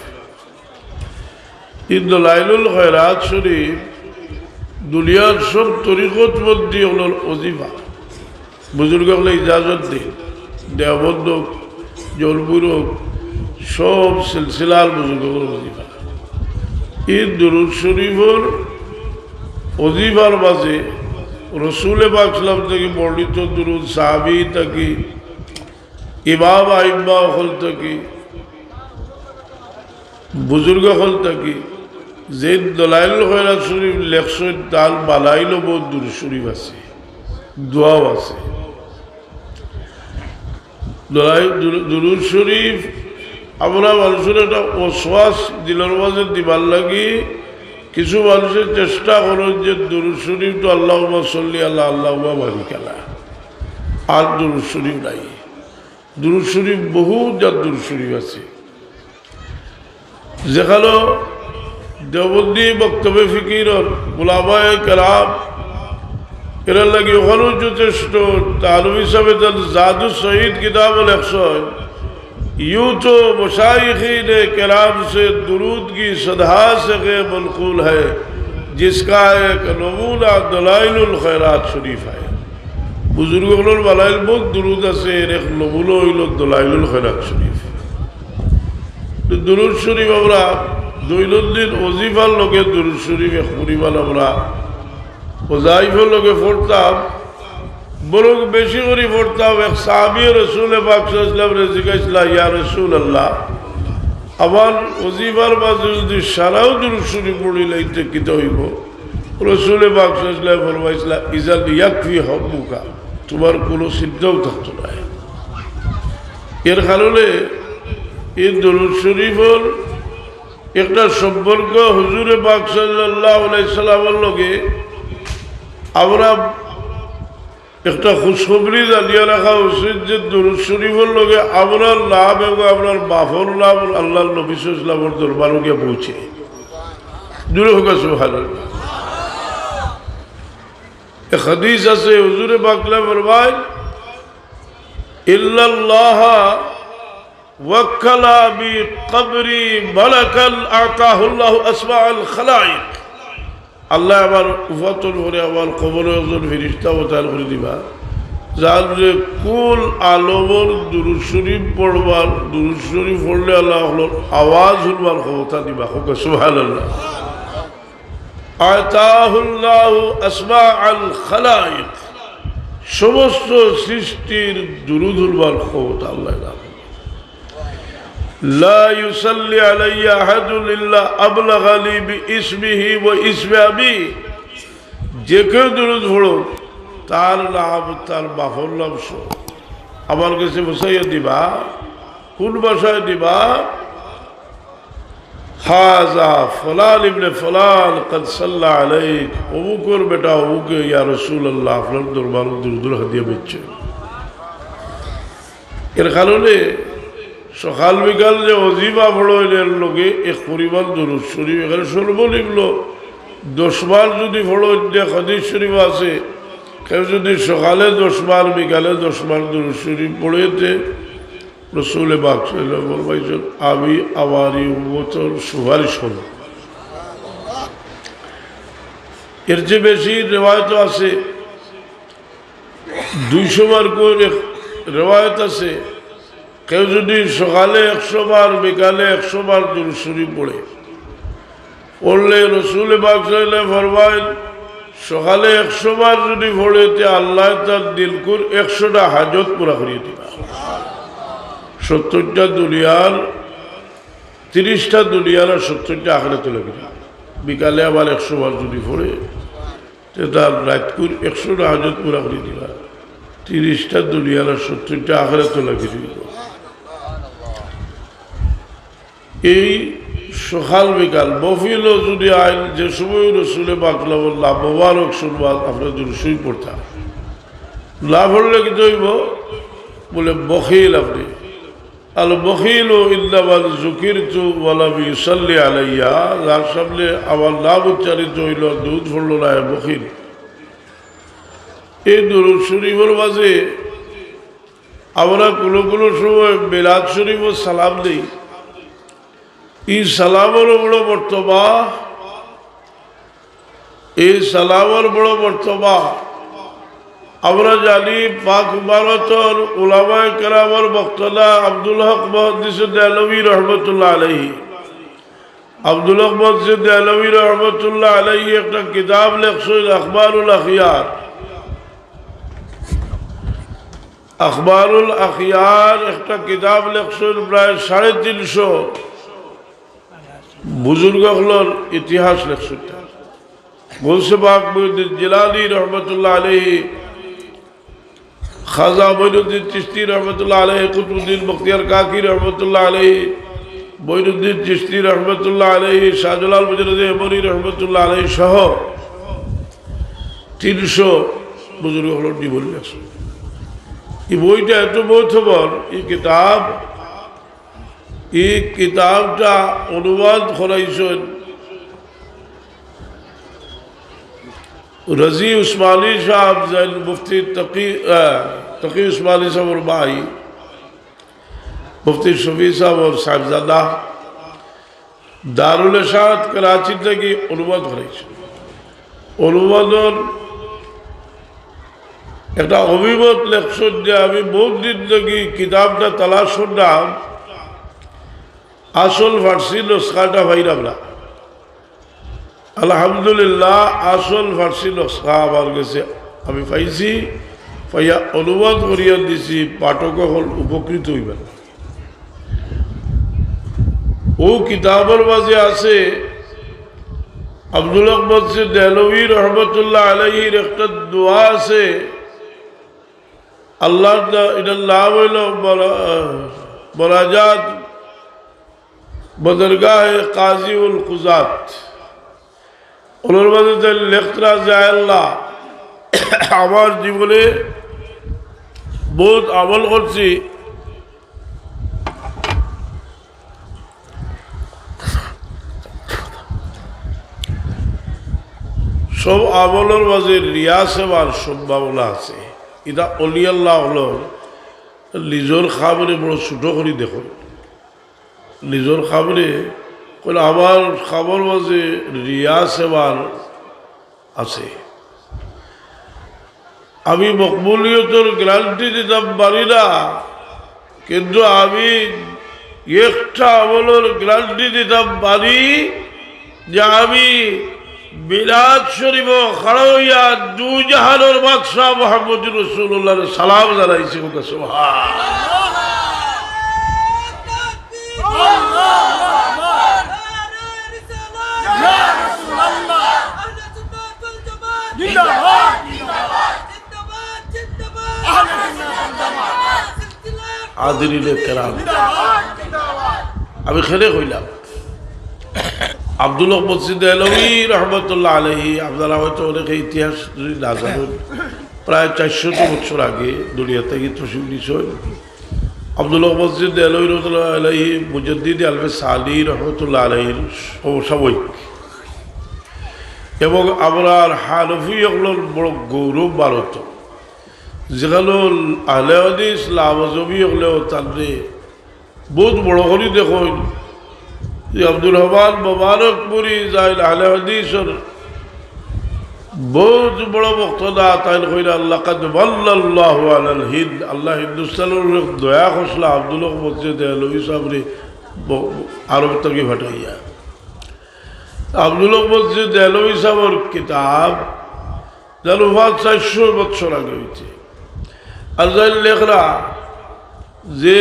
এই দলাইলুল খয়রাত শরীফ দুনিয়ার সব তরিকত মধ্যে হল অজিবা। বুজুর্গ হলে ইজাজত দিন, দেওবন্দ জলবুরক সব সিলসিলার বুজুর্গর অজিবা। এই দুরূদ শরীফের অজিবার মাঝে রসুল পাক সাল্লাল্লাহু আলাইহি থেকে বর্ণিত দুরূদ, সাহাবী থেকে ইমাম আইম্মা হল থেকে বুজুর্গ হল থেকে যে দলাইলুল খয়রাত শরীফ লেখছেন তার বালাইলও বহুত দুরূদ শরীফ আছে, দোয়াও আছে। দুরূদ শরীফ আমরা মানুষের একটা ওয়াসওয়াস দিলের মাঝে দিবার লাগি কিছু মানুষের চেষ্টা করেন যে দুরূদ শরীফ তো আল্লাহুম্মা সাল্লি আলা আল্লাহুম্মা বারিক আলা, আর দুরূদ শরীফ নাই। দুরূদ শরীফ বহুত জাত দুরূদ শরীফ আছে, যেখানে দেওবন্দি বক্তব্য ফিকিরর উলামায়ে কেরাম এরা লাগে ওখানেও যথেষ্ট। তালুম হিসাবে তার জাদু শহীদ কিতাব লেখছেন, यूं तो मुशाइखीन किराम से दुरूद की सदा से मनकूल है, जिसका एक नमूना दलाइलुल खैरात शरीफ है। बुजुर्गों बालाइल बहुत दुरूद আছে, এক নমুনা হইল দলাইলুল খৈরাত শরীফ। দুরূদ শরীফ আমরা দৈনন্দিন ওজিফার লোকে দুরূদ শরীফ এক পরিমাণ আমরা ওজাইফের লোকে পড়তাম, বরং বেশি করে পড়তাম। এক সাহাবী রাসূল পাক সাল্লাল্লাহু আলাইহি ওয়াসাল্লাম জিজ্ঞাসা, ইয়া রাসূলুল্লাহ আমার ওজিফার মাঝে যদি সারাও দুরূদ শরীফ পড়ি লাইতে কিতা হইব? রাসূল পাক সাল্লাল্লাহু আলাইহি ওয়াসাল্লাম ফরমাইছিলেন, ইজাল ইয়াকফি হুব্বুকা, তোমার কোনো চিন্তাও থাকতো না। এর কারণে এই দরুদ শরীফের একটা সম্পর্ক হুজুরে পাক সাল্লাল্লাহু আলাইহি সাল্লামের লগে আমরা একটা খুশখবরি জানিয়ে রাখা উচিত যে দরুদ শরীফের লগে আপনার লাভ এবং আপনার বাফর লাভ আল্লাহর নবী সাল্লাল্লাহু আলাইহি ওয়াসাল্লামের দরবারে গিয়ে পৌঁছে দূরে হোক সুবহানাল্লাহ। এক হাদিস আছে হুজুরে পাক ফরমায় ইল্লাল্লাহ ওয়াক্কালা বিকবরি মালাকান আতাহুল্লাহু আসমাআল খালাইক। আল্লাহ আমার উফাতর করে আমার কবরে একজন ফেরেশতা অবতার করে দিবা যার যে কুল আলমর দুরূদ শরীফ পড়বার, দুরূদ শরীফ পড়লে আল্লাহ আওয়াজ শুনবার ক্ষমতা দিবা। সুবহানাল্লাহ। আতাহুল্লাহু আসমাআল খালাইক, সমস্ত সৃষ্টির দুরূদ পড়বার ক্ষমতা আল্লাহ দান। লা ইউসাল্লি আলাইয়া আহাদুন ইল্লা আবলাগা লি বিইসমিহি ওয়া ইসমি আবি। যে কেউ দুরূদ পড়ো তার নাম তার বাপর নাম আমার কাছে বসাইয়া দিবা। কোন ভাষায় দিবা? হাজা ফলান ইবনে ফলান কদ সাল্লা আলাইক, অমুকের বেটা অমুকে ইয়া রাসূলুল্লাহ আপনার দরবারে দুরূদ হাদিয়া দিচ্ছে। এর কারণে সকাল বিকাল যে অজিবা ফড়ের লোকে এক পরিমাণ দরুদ শরীফ এখানে সর্বনিম্ন 10 বার যদি ফড়ো, হাদিস শরীফ আছে কেউ যদি সকালে 10 বার বিকালে 10 বার দরুদ শরীফ পড়েতে রাসূল পাক সাল্লাল্লাহু আলাইহি ওয়াসাল্লাম বলছেন আমি আমারই উম্মতের সুপারিশ করব। এর চেয়ে বেশি রেওয়ায়ত আছে, 200 বার করে রেওয়ায়ত আছে। কেউ যদি সকালে 100 বার বিকালে 100 বার দরুদ শরীফ পড়ে পড়লে রাসূল পাক সাল্লাল্লাহু আলাইহি ওয়াসাল্লাম ফরমায় সকালে 100 বার যদি পড়েতে আল্লাহ তার দিলকুর 100টা হাজত পুরা করিয়ে দিবে। 70টা দুনিয়ার 30টা দুনিয়ার আর 70টা আখিরাতে লাগে। বিকালে আবার 100 বার যদি পড়ে তার রাতকুর 100টা হাজত পুরা করিয়ে দিবা। 30টা দুনিয়ার আর 70টা আখিরাতে লাগে দিবে। এই সকাল বিকাল বফিলও যদি আইন যে সময় রসুলে বাকলা বললাম মোবারক শুনবা আপনার যদি শুই পড়তাম না পড়লে কি হইব বলে বখিল আপনি আল বখিল ও ইল্লাবাল জুকির তু ওয়ালাম ইউসাল্লি আলাইয়া, যার সামনে আমার নাম উচ্চারিত হইল দুধ পড়ল না বখিল। এই দুরূদ শরীফের মাঝে আমরা কোনো কোনো সময় মিলাদ শরীফও সালাম দিই। এই সালামের বড় বর্তবা, এই সালামের বড় বর্তবা আমরা জানি। পাক ভারতের উলামায়ে কেরামের বক্তা আব্দুল হক মুহাদ্দিস দেহলভী রহমতুল্লাহ আলাইহি, আব্দুল হক মুহাদ্দিস দেহলভী রহমতুল্লাহ আলাইহি একটা কিতাব লেখছেন আখবারুল আখিয়ার। আখবারুল আখিয়ার একটা কিতাব লেখছেন, প্রায় 350 বুজুর্গ হলোর ইতিহাস লেখছেন। গৌসে পাক মুঈনুদ্দিন জিলানী রহমতুল্লাহ আলাইহি, খাজা মঈনুদ্দিন চিশতি রহমতুল্লাহ আলাইহি, কুতুবউদ্দিন বখতিয়ার কাকি রহমতুল্লাহ আলাইহি, মঈনুদ্দিন চিশতি রহমতুল্লাহ আলাইহি, শাহজালাল মুজাদ্দিদ এমনি রহমতুল্লাহ আলাইহি সহ 300 বুজুর্গ হলোর জীবন লেখছেন। এই বইটা এত মহত্বপূর্ণ এই কিতাবটা অনুবাদ করাইছেন রাজি উসমানী সাহেব, মুফতি তকি উসমানী সাহেবের ভাই মুফতি শফি সাহেব ওর সাহেবজাদা দারুল ইরশাদ করাচি থেকে অনুবাদ করাইছেন। অনুবাদন একটা অভিমত লেখছেন যে আমি বহুত দিন থেকে কিতাবটা তালাশ করলাম, আসল ফার্সি নস্খাটা পাইলাম না। আলহামদুলিল্লাহ আসল ফার্সি নস্খা আমার কাছে আমি পাইছি, পাইয়া অনুবাদ করিয়া দিছি, পাঠক হল উপকৃত হইবেন। ও কিতাবের মাঝে আছে আব্দুল হক মুহাদ্দিস দেহলভী রহমতুল্লাহ আলাইহির একটা দোয়া আছে। আল্লাহ এটার নাম হইল মোনাজাত বদরগাহে কাজীউল কুজাত ওনার মাঝে লেখরা যায় আল্লাহ আমার জীবনে বহুত আমল করছি, সব আমলের মাঝে রিয়া সেবার সম্ভাবনা আছে। এটা অলি আল্লাহ হল নিজের খাবারে বড় ছোটো করি দেখুন, নিজের খাবারে কইলে আমার খাবার মাঝে রিয়া সেবার আছে। আমি মকবুলিয়তের গ্যারান্টি দিতাম পারি না, কিন্তু আমি একটা আমলের গ্যারান্টি দিতাম পারি যে আমি মিলাদ শরীফ খাড়া হইয়া দু জাহানের বাদশাহ মুহাম্মদ রাসূলুল্লাহর সালাম জানাইছি। আদিরিলে কেরাম আমি খেলে কইলাম আব্দুল হক মসজিদ দেহলভী রহমতুল্লাহ আলাইহি, আপনারা হয়তো অনেকে ইতিহাস না জানেন, প্রায় 400 বছর আগে দুনিয়া থেকে তসিম নিশ্চয় আব্দুল হক মসজিদ দেহলভী রহমতুল্লাহ আলাইহি মুজাদ্দিদ আলফে সালি রহমতুল্লাহ আলাইহির সমসাময়িক, এবং আমরা হানফি হলের বড় গৌরব ভারত, যেখানে আহলে হাদিস লাভজবি হলেও তাদের বহুত বড় করে দেখুন যে আব্দুর রহমান মোবারকপুরি যাইল আহলে হাদিসের বহুত বড় বক্তদা তাই কইরা আল্লাহ কাদ বাল্লাল্লাহু আলাল হিন্দ, আল্লাহ হিন্দুস্তানের দয়া খসলা আব্দুল হক মসজিদ দেহলভী সাহেবরে আরব থেকে ফাটাইয়া। আব্দুল হক মসজিদ দেহলভী সাহেবের কিতাব যার ওফাত 400 বছর আগে হয়েছে, আর যাই লেখরা যে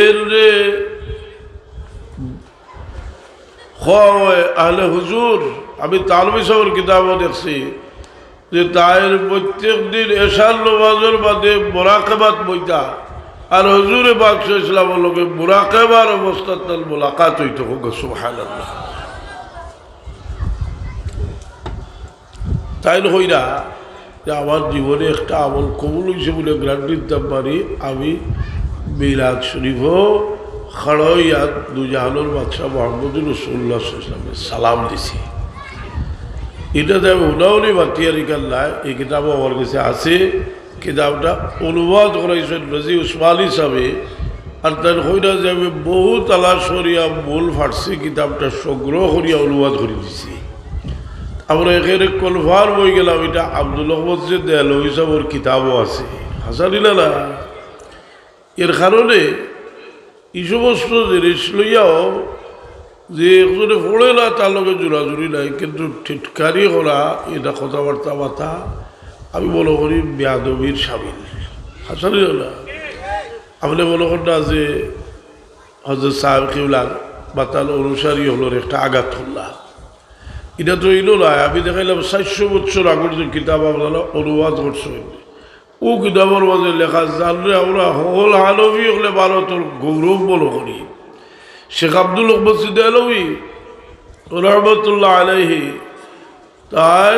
আহলে হুজুর, আমি তালবি সাহেবের কিতাবও দেখছি যে তাইর প্রত্যেক দিন এশার নামাজের বাদে মুরাকাবাত বইতা, আর হুজুরে পাক ইসলামের লোকে মুরাকাবার অবস্থাত তার মোলাকাত হইত। সুবহানাল্লাহ। তাই হইরা যে আমার জীবনে একটা আমল কবুল হয়েছে বলে গ্যারান্টি দিতে পারি, আমি মিলাদ শরীফও খাড়াইয়া দুজাহানুর বাদশাহ মুহাম্মদ রাসূলুল্লাহ সাল্লাল্লাহু আলাইহি ওয়াসাল্লামের সালাম দিছি। এটাতে আমি উনাউনি বাতিয়ারি কাল্লায় এই কিতাবও আমার কাছে আছে। কিতাবটা অনুবাদ করাইছেন রাজি উসমানী সাহেবে, আর তার হইরা যে আমি বহু তালাশ করিয়া মূল ফার্সি কিতাবটা সংগ্রহ করিয়া অনুবাদ করে দিছি। আমরা এখানে কনফার্ম হয়ে গেলাম এটা আব্দুল হক মসজিদ দেহলভী সাহেবের কিতাবও আছে। হাসানিলা না, এর কারণে এই সমস্ত জিনিস লইয়াও যে একজনে পড়ে না তার লগে জোরাজুরি নাই, কিন্তু ঠিটকারি করা এটা কথাবার্তা বার্তা আমি মনে করি বেয়াদবির সামিল। হাসানিলা না, আপনি মনে করেন না যে হযরত সাহেব কিবলার বা তার অনুসারী হলোর একটা আঘাত হল্লা, এটা তো এলো না। আমি দেখাইলাম 400 বছর আগের যে কিতাব আপনারা অনুবাদ করছেন, ও কিতাবের মাঝে লেখা জানলে আমরা হল হানফি হলে ভারতের গৌরব মনে করি। শেখ আব্দুল হক মসজিদ দেহলভী রহমতুল্লাহ আলাইহি তাই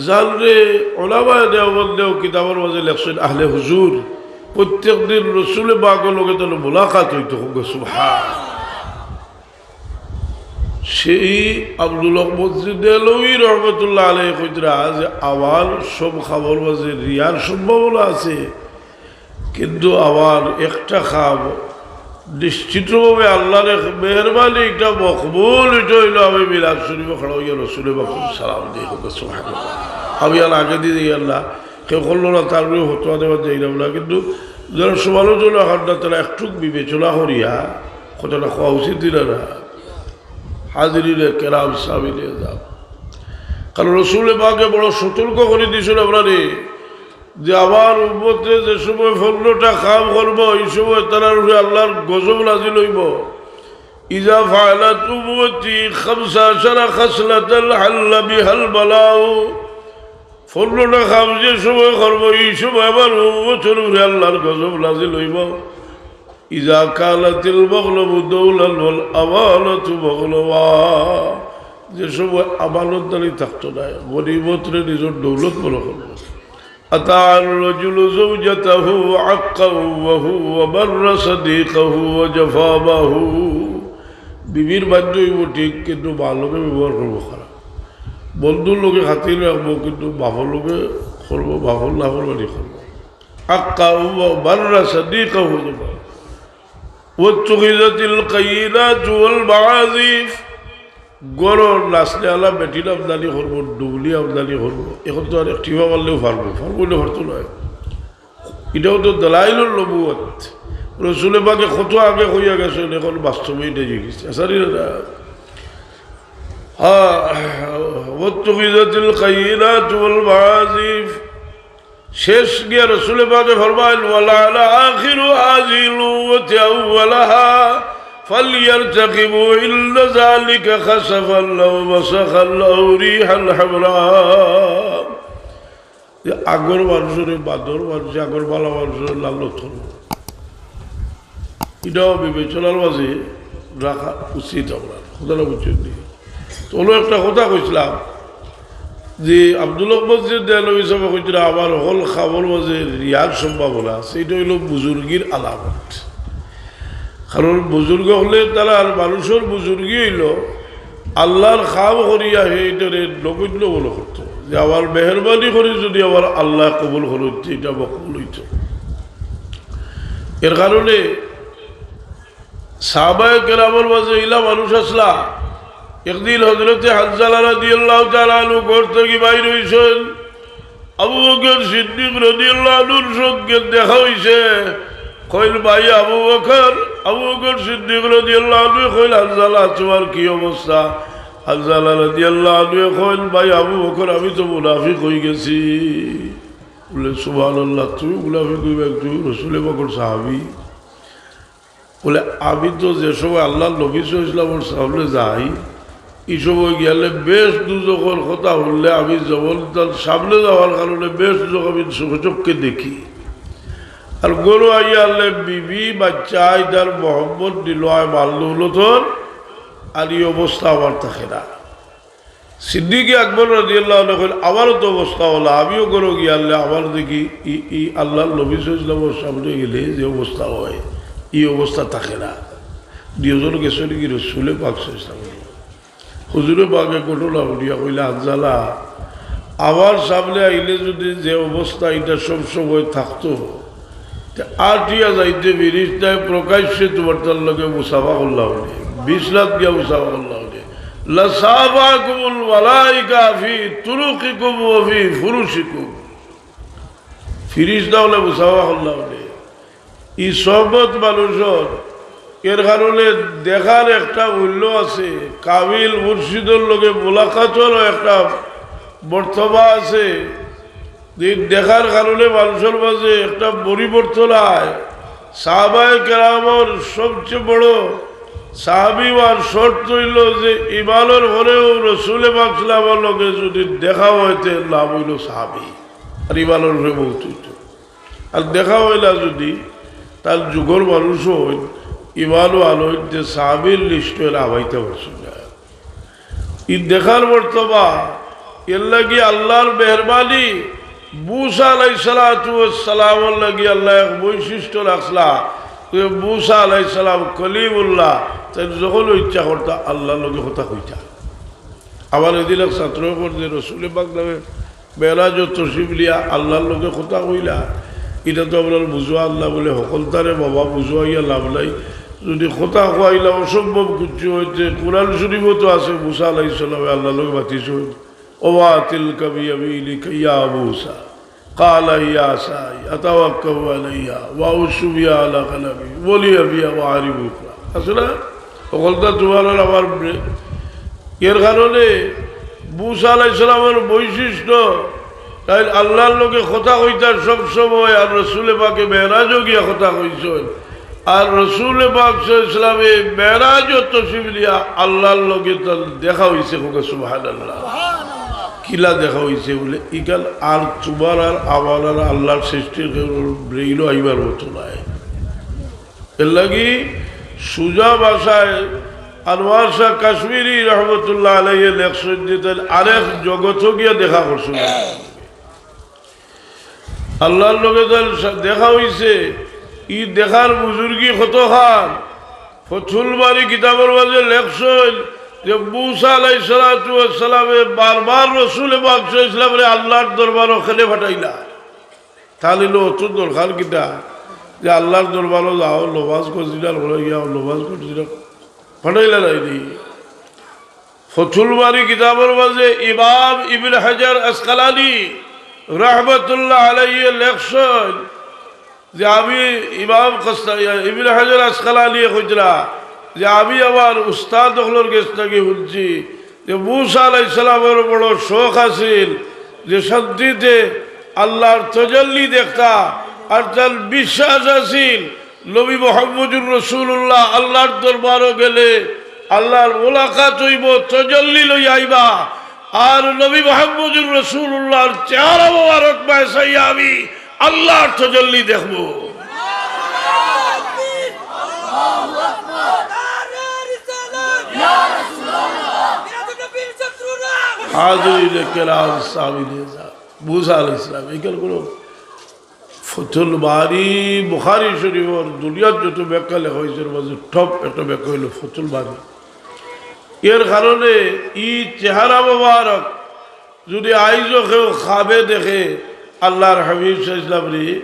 জানলে ওলামায়ে দেওবন্দেও কিতাবের মাঝে লেখছেন আহলে হুজুর প্রত্যেক দিন রসুলে পাকের লোকে তাহলে মোলাকাত হইতো। সুবহানাল্লাহ। সেই আব্দুল হক মসজিদ দেহলভী রহমতুল্লাহ আলাইহি কইতরা যে আমার সব খাবার মাঝে রিয়ার সম্ভাবনা আছে, কিন্তু আমার একটা খাব নিশ্চিতভাবে আল্লাহর মেহরবানি একটা মকবুল, এটা হইল আমি মিলাদ শরীফ খাড়া হইয়া রসুলের বাকুর সালাম দিয়ে হোক। সুবহানাল্লাহ। আমি আর আগে দিয়ে দিই আল্লাহ কেউ করলো না, তার উপরে হতোয়া দেওয়া যাইলাম না, কিন্তু যারা সমালোচনা হন না তারা একটু বিবেচনা করিয়া কথাটা খাওয়া উচিত দিল না। হাজিরিনে কেরাম সামিলে যাব, কারণ রসুলে পাকে বড় সতর্ক করে দিয়েছিল আপনারে যে আমার উম্মতে যে সময় 15টা কাম করবো এই সময় তারা আল্লাহর গজব নাজিল হইব। ইজা ফাআলাত উম্মতি 15 খাসলাতাল হাল্লা বিহাল বালাউ, 15টা কাম যে সময় করবো এই সময় আমার উম্মতের উপরে আল্লাহর গজব নাজিল হইব। ইজা কালাতিল মগলবু দৌলাল ওয়াল আমানাতু মগলবা, যে সময় আমানতদারি থাকতো না, গনিমতরে নিজের দৌলত মনে করবো। আতার রাজুলু যাওজাতাহু আক্কাহু ওয়া হুয়া বাররা সাদিকাহু ওয়া জাফাবাহু, বিবির বাধ্য হইব ঠিক, কিন্তু ভালোকে ব্যবহার করবো খারাপ। বন্ধুর লোকে খাতির রাখবো, কিন্তু বাপর লোকে করবো, বাপর না করবানি করবো। আক্কাহু ওয়া বাররা সাদিকাহু ওয়াত্তুখিযাতিল কায়িনাতু ওয়াল মাআযিফ, গরর নাচলে আলা বেটির আমদানি করবো, ডুবলি আমদানি করবো। এখন তো আর একটিভা মারলেও পারবো, পারবো হরতো নয়। এটাও তো দলাইলুন নবুয়ত, রসুলে পাকে কত আগে হইয়া গেছে, এখন বাস্তবে এটা জিজ্ঞেস আসারি না। ওয়াত্তুখিযাতিল কায়িনাতু ওয়াল মাআযিফ, শেষ গিয়া রসুলে পাকে ফরমাইল ওয়ালা আলা আখিরু হাযিল ওয়া আউওয়ালাহা فليرتقبوا إلا ذلك خسف الله وسخ الله ريح الحمراء, আগর মানুষের বাদর মানুষ, আগর বালা মানুষের লালত করব, এটাও বিবেচনার মাঝে রাখা উচিত। আপনার কথাটা বুঝছেন নি? তোলো একটা কথা কইছিলাম যে আব্দুল মসজিদ দেয়ালবী হিসাবে কইছিল আমার হল খাবর মাঝে রিয়ার সম্ভাবনা আছে, এটা হইল বুজুর্গির আলামত। কারণ বুজুর্গ হলে তারা আর মানুষের বুজুর্গি হইল আল্লাহর খাব করিয়া সেইটারে নগণ্য বলে করতো, যে আমার মেহরবানি করি যদি আমার আল্লাহ কবুল হইতে, এটা মকবুল হইত। এর কারণে সাহাবায়ে কেরামের মাঝে ইলা মানুষ আসলা। একদিন হযরতে হানজালা রাদিয়াল্লাহু তাআলা আনহু ঘর থেকে বাইর হইছেন, আবু বকর সিদ্দিক রাদিয়াল্লাহু আনহুর সঙ্গে দেখা হইছে। কইল ভাই আবু বকর, আবু বকর সিদ্দিক রাদিয়াল্লাহু আনহু কইল হানজালা তোমার কি অবস্থা? হানজালা রাদিয়াল্লাহু আনহু কইল ভাই আবু বকর আমি তো মুনাফিক হয়ে গেছি। বলে সুবহানাল্লাহ, তুমি মুনাফিক হইবে? তুমি রাসূলে পাকের সাহাবী। বলে আমি তো যে সময় আল্লাহ নবী সাল্লাল্লাহু আলাইহি ওয়াসাল্লামের সামনে যাই, এই সময় গেলে বেশ দুজকের কথা বললে আমি যেমন তার সামনে যাওয়ার কারণে বেশ দুজক আমি চোখে দেখি। আর গরু আইয়া আনলে বিবি বাচ্চা তার মোহাম্মদ দিল আয় মারল হলো তোর, আর এই অবস্থা আমার থাকে না। সিদ্দিক আকবর রাদিয়াল্লাহু আনহু কইল আমারও তো অবস্থা হলো, আমিও গরু গিয়ে আনলে আমার দেখি ই আল্লাহর নবী সাল্লাল্লাহু আলাইহি ওয়াসাল্লামের সামনে গেলে যে অবস্থা হয়, এই অবস্থা থাকে না। দুজন গেছে নাকি রাসূলে পাক সাল্লাল্লাহু আলাইহি ওয়াসাল্লাম, হুজুরে পাকে ঘটনা উঠিয়া কইলে হানজালা আমার সামনে আইলে যদি যে অবস্থা এটা সবসময় থাকতো, আটিয়া যাইতে বিরিশটায় প্রকাশ্যে তোমার তার লগে মুসাফা করলাম, 20 লাখ গিয়া মুসাফা করলাম, লাসাবাকুমুল মালাইকা ফি তুরুকিকুম ওয়া ফি ফুরুশিকুম, ফিরিশতা হলে মুসাফা করলাম। এই সহবত মানুষের এর কারণে দেখার একটা মূল্য আছে, কাবিল মুর্শিদের লগে মোলাকাতেরও একটা বর্তমান আছে। দেখার কারণে মানুষের মাঝে একটা পরিবর্তন হয়। সাহাবায়ে কেরামের সবচেয়ে বড় সাহাবী আর শর্ত হইল যে ইমানের ঘরেও রাসূলে পাক সাল্লাল্লাহু আলাইহি ওয়াসাল্লামের লগে যদি দেখা হইতে নাম হইল সাহাবী, আর ইমানের ঘরে বহুত হইত। আর দেখা হইলা যদি তার যুগের মানুষ হইল ইমানও আলো হইতে সাহাবীর লিস্ট হইলে আবাইতে পারছিল না। ই দেখার বর্তমান এর লাগি আল্লাহর মেহরবানি মুসা আলাইহিস সালাতু ওয়াস সালামের লাগি আল্লাহ এক বৈশিষ্ট্য রাখলা। মুসা আলাইহিস সালাম কলিমুল্লাহ, তাই যখন ইচ্ছা করতা আল্লাহর লগে কথা কইতা। আবার এদিন এক ছাত্র করতে রাসূলে পাক নামে মেরাজ তশরিফ লিয়া আল্লাহর লগে কথা কইলা, এটা তো আপনার বুঝোয়া আল্লাহ বলে সকলতারে বাবা বুঝোয়াইয়া লাভ নাই। যদি কথা কইলা অসম্ভব কিছু হইতে কোরআন শরীফও তো আছে মুসা আলাইহিস সালামে আল্লাহর লগে বাতিস ওয়া তিলকা বিয়ামিনিকা ইয়া মুসা قال يا عصاي أتوكل عليها وأحش بها على غنمي ولي بها مآرب أخرى। আসলে সকলটা তোমার আমার এর কারণে মুসা আলাইহিস সালামের বৈশিষ্ট্য তাই আল্লাহর লগে কথা কইতার সব সময়, আর রাসূলে পাকে মেরাজও গিয়া কথা কইছেন। আর রাসূলে পাক সাল্লাল্লাহু আলাইহি ওয়াসাল্লামে মেরাজও তশরিফ লিয়া আল্লাহর লগে তার দেখা হইছে। সুবহানাল্লাহ, কিলা দেখা হয়েছে বলে ইকাল আর তোমার আর আমার আর আল্লাহর সৃষ্টির ব্রেইনও আইবার মতো নাই। এর লাগি সুজা ভাষায় আনোয়ার শাহ কাশ্মীরি রহমতুল্লাহ আলাইহি লেখছেন যে আরেক জগৎ গিয়া দেখা করছিল আল্লাহর লগে দেখা হইছে ই দেখার বুজুর্গি কত খান ফতুল বারি কিতাবের মাঝে লেখছেন যে মুসা আলাইহিস সালাতু ওয়াস সালামে বারবার রাসূল পাক সাল্লাল্লাহু আলাইহি ওয়াসাল্লামের আল্লাহর দরবারে ওখানে পাঠাইলা তাহলে অত দরকার কিটা যে আল্লাহর দরবারে যাও নমাজ করছিলাম হয়ে গিয়া নমাজ করছিলাম পাঠাইলা নাই ফতুল বারি কিতাবের মাঝে ইমাম ইবনে হাজার আসকালানি রহমতুল্লাহ আলাইহি লেখছেন যে আমি ইমাম ইবনে হাজার আসকালানি কইতরা যে আমি আমার উস্তাদ হলোর কাছ থেকে শুনছি যে মুসা আলাইহিস সালামের বড় শখ আছিল যে শান্তিতে আল্লাহর তাজাল্লি দেখতা আর তার বিশ্বাস আছিল নবী মুহাম্মদুর রাসূলুল্লাহ আল্লাহর দরবারে গেলে আল্লাহর মুলাকাত হইব তাজাল্লি লই আইবা আর নবী মুহাম্মদুর রাসূলুল্লাহর চেহারা মোবারক পাইয়া আমি আল্লাহর তাজাল্লি দেখব হাজিরিন কিরাম সামিনে মুসা আলাইহিস সালাম এখান কোনো ফতুল বারি বুখারী শরীফের দুনিয়ার যত ব্যাখ্যা লেখা হয়েছে মাঝে টপ একটা ব্যাখ্যা হইল ফতুল বারি এর কারণে ই চেহারা মোবারক যদি আইজও কেউ খাবে দেখে আল্লাহর হাবিব সাল্লাল্লাহু আলাইহি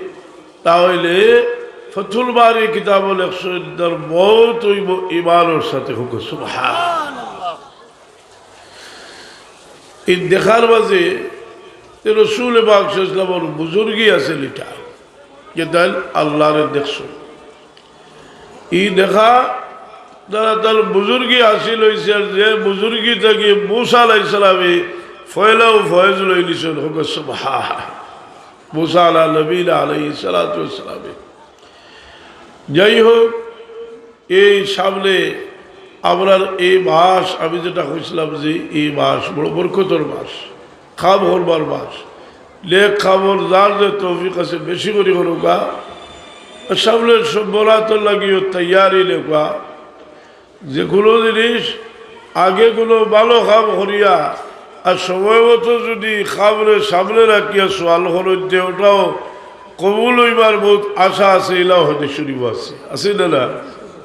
তাহলে ফতুল বারি কিতাব লেখছেন তার মওত হইব ঈমানের সাথে হোক সুবহানাল্লাহ এই দেখার মাঝে রসুল পাক সাল্লাল্লাহু আলাইহি ওয়াসাল্লামের বুজুর্গি আছে লিটা যে তাই আল্লাহরে দেখছো ই দেখা তারা তার বুজুর্গি হাসিল হয়েছে যে বুজুর্গি থেকে মুসা আলাইহিস সালামে ফয়লাও ফয়েজ লই নিছেন হোক সুবহান মুসা আলা নবীনা আলাইহিস সালাতু ওয়াস সালাম যাই হোক এই সামনে আপনার এই মাস আমি যেটা কইছিলাম যে এই মাস বড় বরকতর মাস খাব হরবার মাস লেখ খাবর যার যে তৌফিক আছে বেশি করে করুকা সামনে সব বরাতর লাগিও তৈয়ারি লেখা যে কোনো জিনিস আগে কোনো ভালো খাব করিয়া আর সময় মতো যদি খাবরে সামনে রাখিয়া সোয়াল করতে ওটাও কবুল হইবার বহুত আশা আছে এলাও হতে শুনিব আছে না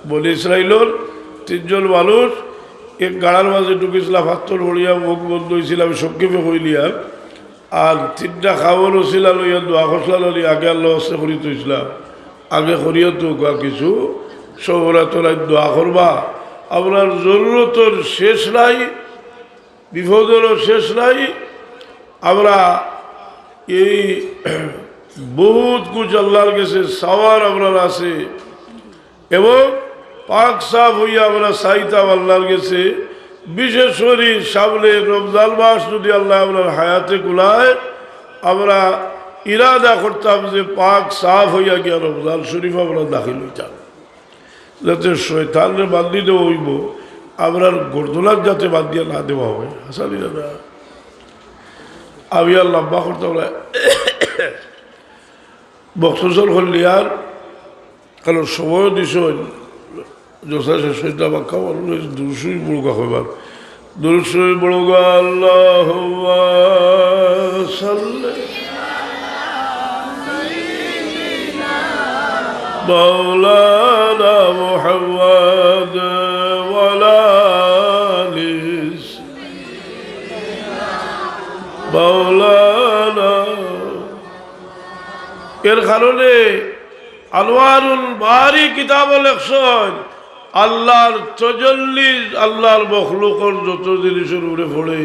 বলে ইসরাইলর তিনজন মানুষ এক গাড়ার মাঝে ঢুকেছিলাম হাতর ভরিয়া মুখ বন্ধ হয়েছিল আমি সংক্ষেপে কইলিয়াম আর তিনটা খাবার ছিল লইয়া দোয়া খসলা লই আগে আল্লাহ হস্তে করি তৈছিলাম আগে করিয়া তো কিছু সবরা তোলাই দোয়া করবা আপনার জরুরতর শেষ নাই বিপদেরও শেষ নাই আমরা এই বহুত কুছ আল্লাহর কাছে সাওয়ার আপনার আছে এবং পাক সাফ হইয়া আমরা চাইতাম আল্লাহর কাছে বিশেষ করে সামনে রমজান মাস যদি আল্লাহ আপনার হায়াতে কুলায় আমরা ইরাদা করতাম যে পাক সাফ হইয়া গিয়া রমজান শরীফ আমরা দাখিল হইতাম যাতে শয়তানরে বান্ধি দেওয়া হইব আপনার গর্দনার যাতে বান্ধিয়া না দেওয়া হয় হাসানি দাদা আমি আর লম্বা করতাম না বক্সর করলি আর কারণ সময় দিস যথা শেষ হইতে আমার খাবার দুশোই বড়গা হইবার দুশোই বড়গা আল্লাহ مولانا محمد وعلى آله مولانا এর কারণে আনোয়ারুল বারি কিতাব লেখছেন আল্লাহর তাজাল্লি আল্লাহর মখলুকর যত জিনিসের উপরে পড়ে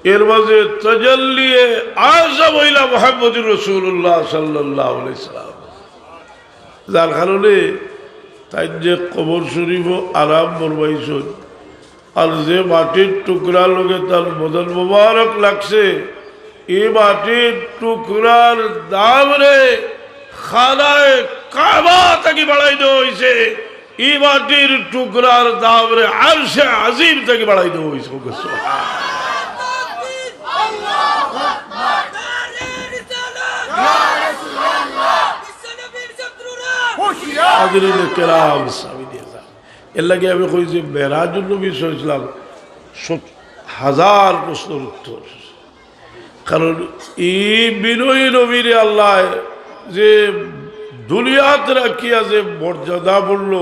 এর মাঝে তাজাল্লি আযম ইলা মুহাম্মদুর রাসূলুল্লাহ সাল্লাল্লাহু আলাইহি ওয়াসাল্লাম যার কারণে তাই যে কবর শরীফ আরাম বরবাইছেন আর যে মাটির টুকরা লোকে তার বদন মোবারক লাগছে এই মাটির টুকরার দাম রে খানায় কাবা থেকে বাড়াই দেওয়া হয়েছে এই মাটির টুকরার দাম রে আরশে আজিম থেকে বাড়াই দেওয়া হয়েছে হাজিরিন কেরাম সামিদিয়া এর লাগে আমি কই যে মেরাজুল নবী সাল্লাল্লাহু হাজার প্রশ্নের উত্তর, কারণ এই বিনয়ী নবীরে আল্লাহ যে দুনিয়াত রাখিয়া যে মর্যাদা বলল,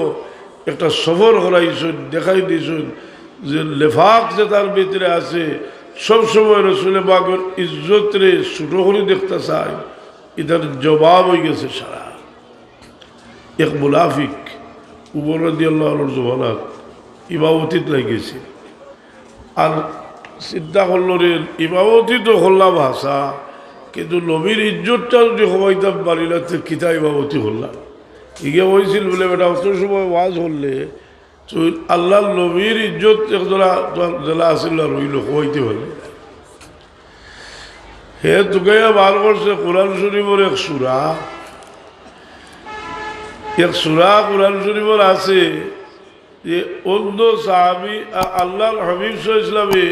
একটা সফর করাইছেন, দেখাই দিয়েছেন যে লেফাক যে তার ভিতরে আছে, সবসময় রসুলের বাগর ইজ্জতরে ছোট করে দেখতে চায়, এটার জবাব হয়ে গেছে সারা। এক মুনাফিক উমর রাদিয়াল্লাহু জমানাত ইমামতিত লাগিয়েছে, আর চিন্তা করল রে ইমামতি তো করলাম ভাষা, কিন্তু নবীর ইজ্জতটা যদি হবাইতাম পারি না তো কিতা ইমামতি করলাম। ইগে হয়েছিল বলে বেটা অত সময় ওয়াজ করলে আল্লাহ নবীর ইজ্জত জেলা আসিল রইল হইতে হলে হে তোকে বার করছে কোরআন শরীফের এক সূরা কোরআন শরীফের আছে যে অন্য সাহাবি আল্লাহর হাবিব সাল্লাল্লাহু আলাইহি ওয়াসাল্লামে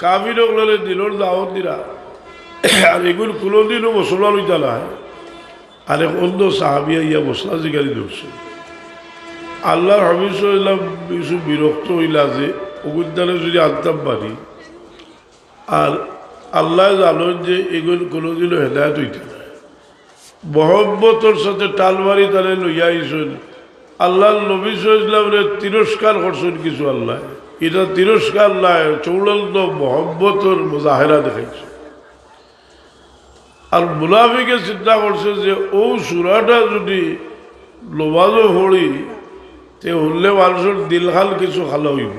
কাফির ওগুলো দিলর দাওয়াত দিরা, আর এগুলো কোনোদিনও মশলা লইতা নাই। আর এক অন্য সাহাবি ইয়া মশলা জিগারি ধরছে, আল্লাহর হাবিব সাল্লাল্লাহু আলাইহি ওয়াসাল্লাম কিছু বিরক্ত হইলা যে অগুদ্দানে যদি আনতাম পারি, আর আল্লাহ জানেন যে এগুলো কোনোদিনও হেদায়ত হইতে নাই। মহব্বতর সাথে টালমারি তারে লইয়া আইসেন, আল্লাহ নবী সাল্লাল্লাহু তিরস্কার করছেন কিছু আল্লাহ, এটা তিরস্কার নাই, চূড়ান্ত মহব্বতর মুজাহেরা দেখাইছে। আর মুনাফিকে চিন্তা করছে যে ও সূরাটা যদি নমাজও পড়ি তে হলে মানুষের দিলখাল কিছু খালা হইব,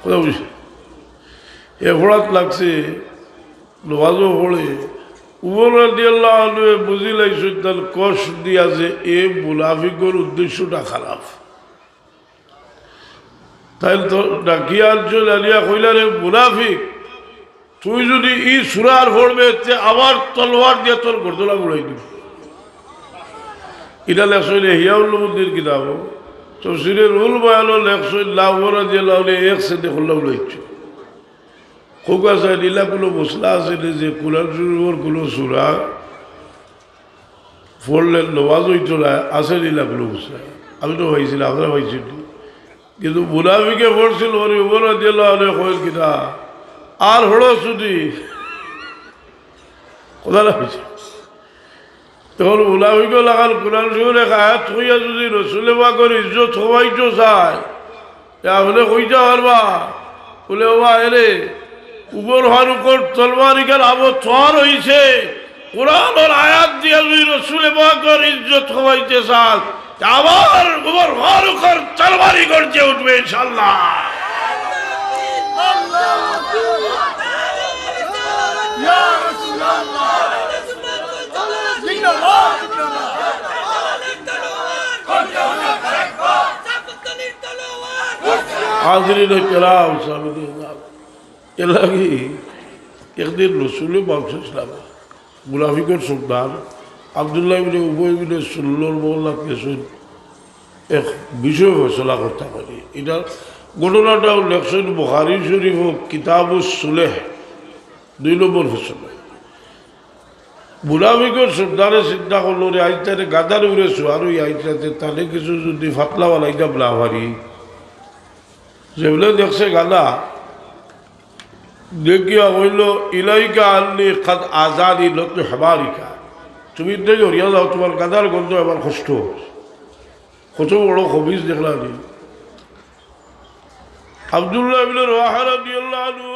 কথা বুঝছে এফড়াত লাগছে নমাজও পড়ে। উমর রাদিয়াল্লাহু আনহু বুঝি লাইছেন তার কষ্ট দিয়া যে এ মুনাফিকের উদ্দেশ্যটা খারাপ, তাই তো ডাকিয়া আনছেন, আলিয়া কইলা রে মুনাফিক, তুই যদি ই সূরার পড়বে তে আবার তলোয়ার দিয়ে তোর গর্দনা উড়াই দিবি। এটা লেখছেন ইহ্যাউলুদ্দিনের কিতাব, তাফসীরের রুল বয়ানও লেখছেন উমর রাদিয়াল্লাহু আনহু এক সেদে খোলা উড়াইছে। খোকা চাই নীলা কোনো মশলা আছে যে কোরআন শরীফের কোনো সূরা পড়লে নমাজ হইতো না, আছে নীলা কোনো মশলা, আমি তো ভাইছিলাম, আপনারা ভাইছেন, কিন্তু মুনাফিকে পড়ছিল ওরে উমর রাদিয়াল্লাহু আনহু কইল কিনা আর হলো শুধু কথা হয়েছে। তখন মুনাফিকে লাগাল কোরআন শরীফের এক আয়াত হইয়া যদি রসুলে পাকের ইজ্জত হবাইতো চায় তাহলে কইতে পারবা বলে বাবা এরে উমর ফারুকের তলবারিকার আবহাওয়ার হয়েছে, কোরআনের আয়াত দিয়ে যদি রসুলে পাকের ইজ্জত হবাইতে চান আবার উমর ফারুকের তলবারি গর্জে উঠবে ইনশাআল্লাহ। হাজরিন কেরাম সামিদিয়া এর লাগে একদিন রসুল পাক সাল্লাল্লাহু মুনাফিকের সর্দার আব্দুল্লাহ ইবনে উবাই ইবনে সুল্লুর মোল্লা কেসুন এক বিষয় ফয়সলা করতে পারি। এটা ঘটনাটা লেখছেন বুখারী শরীফ কিতাবুস সুলেহ 2 নম্বর ফয়সলা। মুনাফিকের সর্দারে চিন্তা করলো রে আইতারে গাদার উড়েছো আর ওই আইতাতে তাহলে কিছু যদি ফাতলা বানাইটা না পারি, যেগুলো দেখছে গাদা দেখিয়া হইল ইলাইকা আনলি কাদ আজানি লত হেমারিকা, তুমি দেখো হরিয়া যাও তোমার গাদার গন্ধ আমার কষ্ট, কত বড় খবিজ দেখলা নি। আব্দুল্লাহ ইবনে রাওয়াহা রাদিয়াল্লাহু আনহু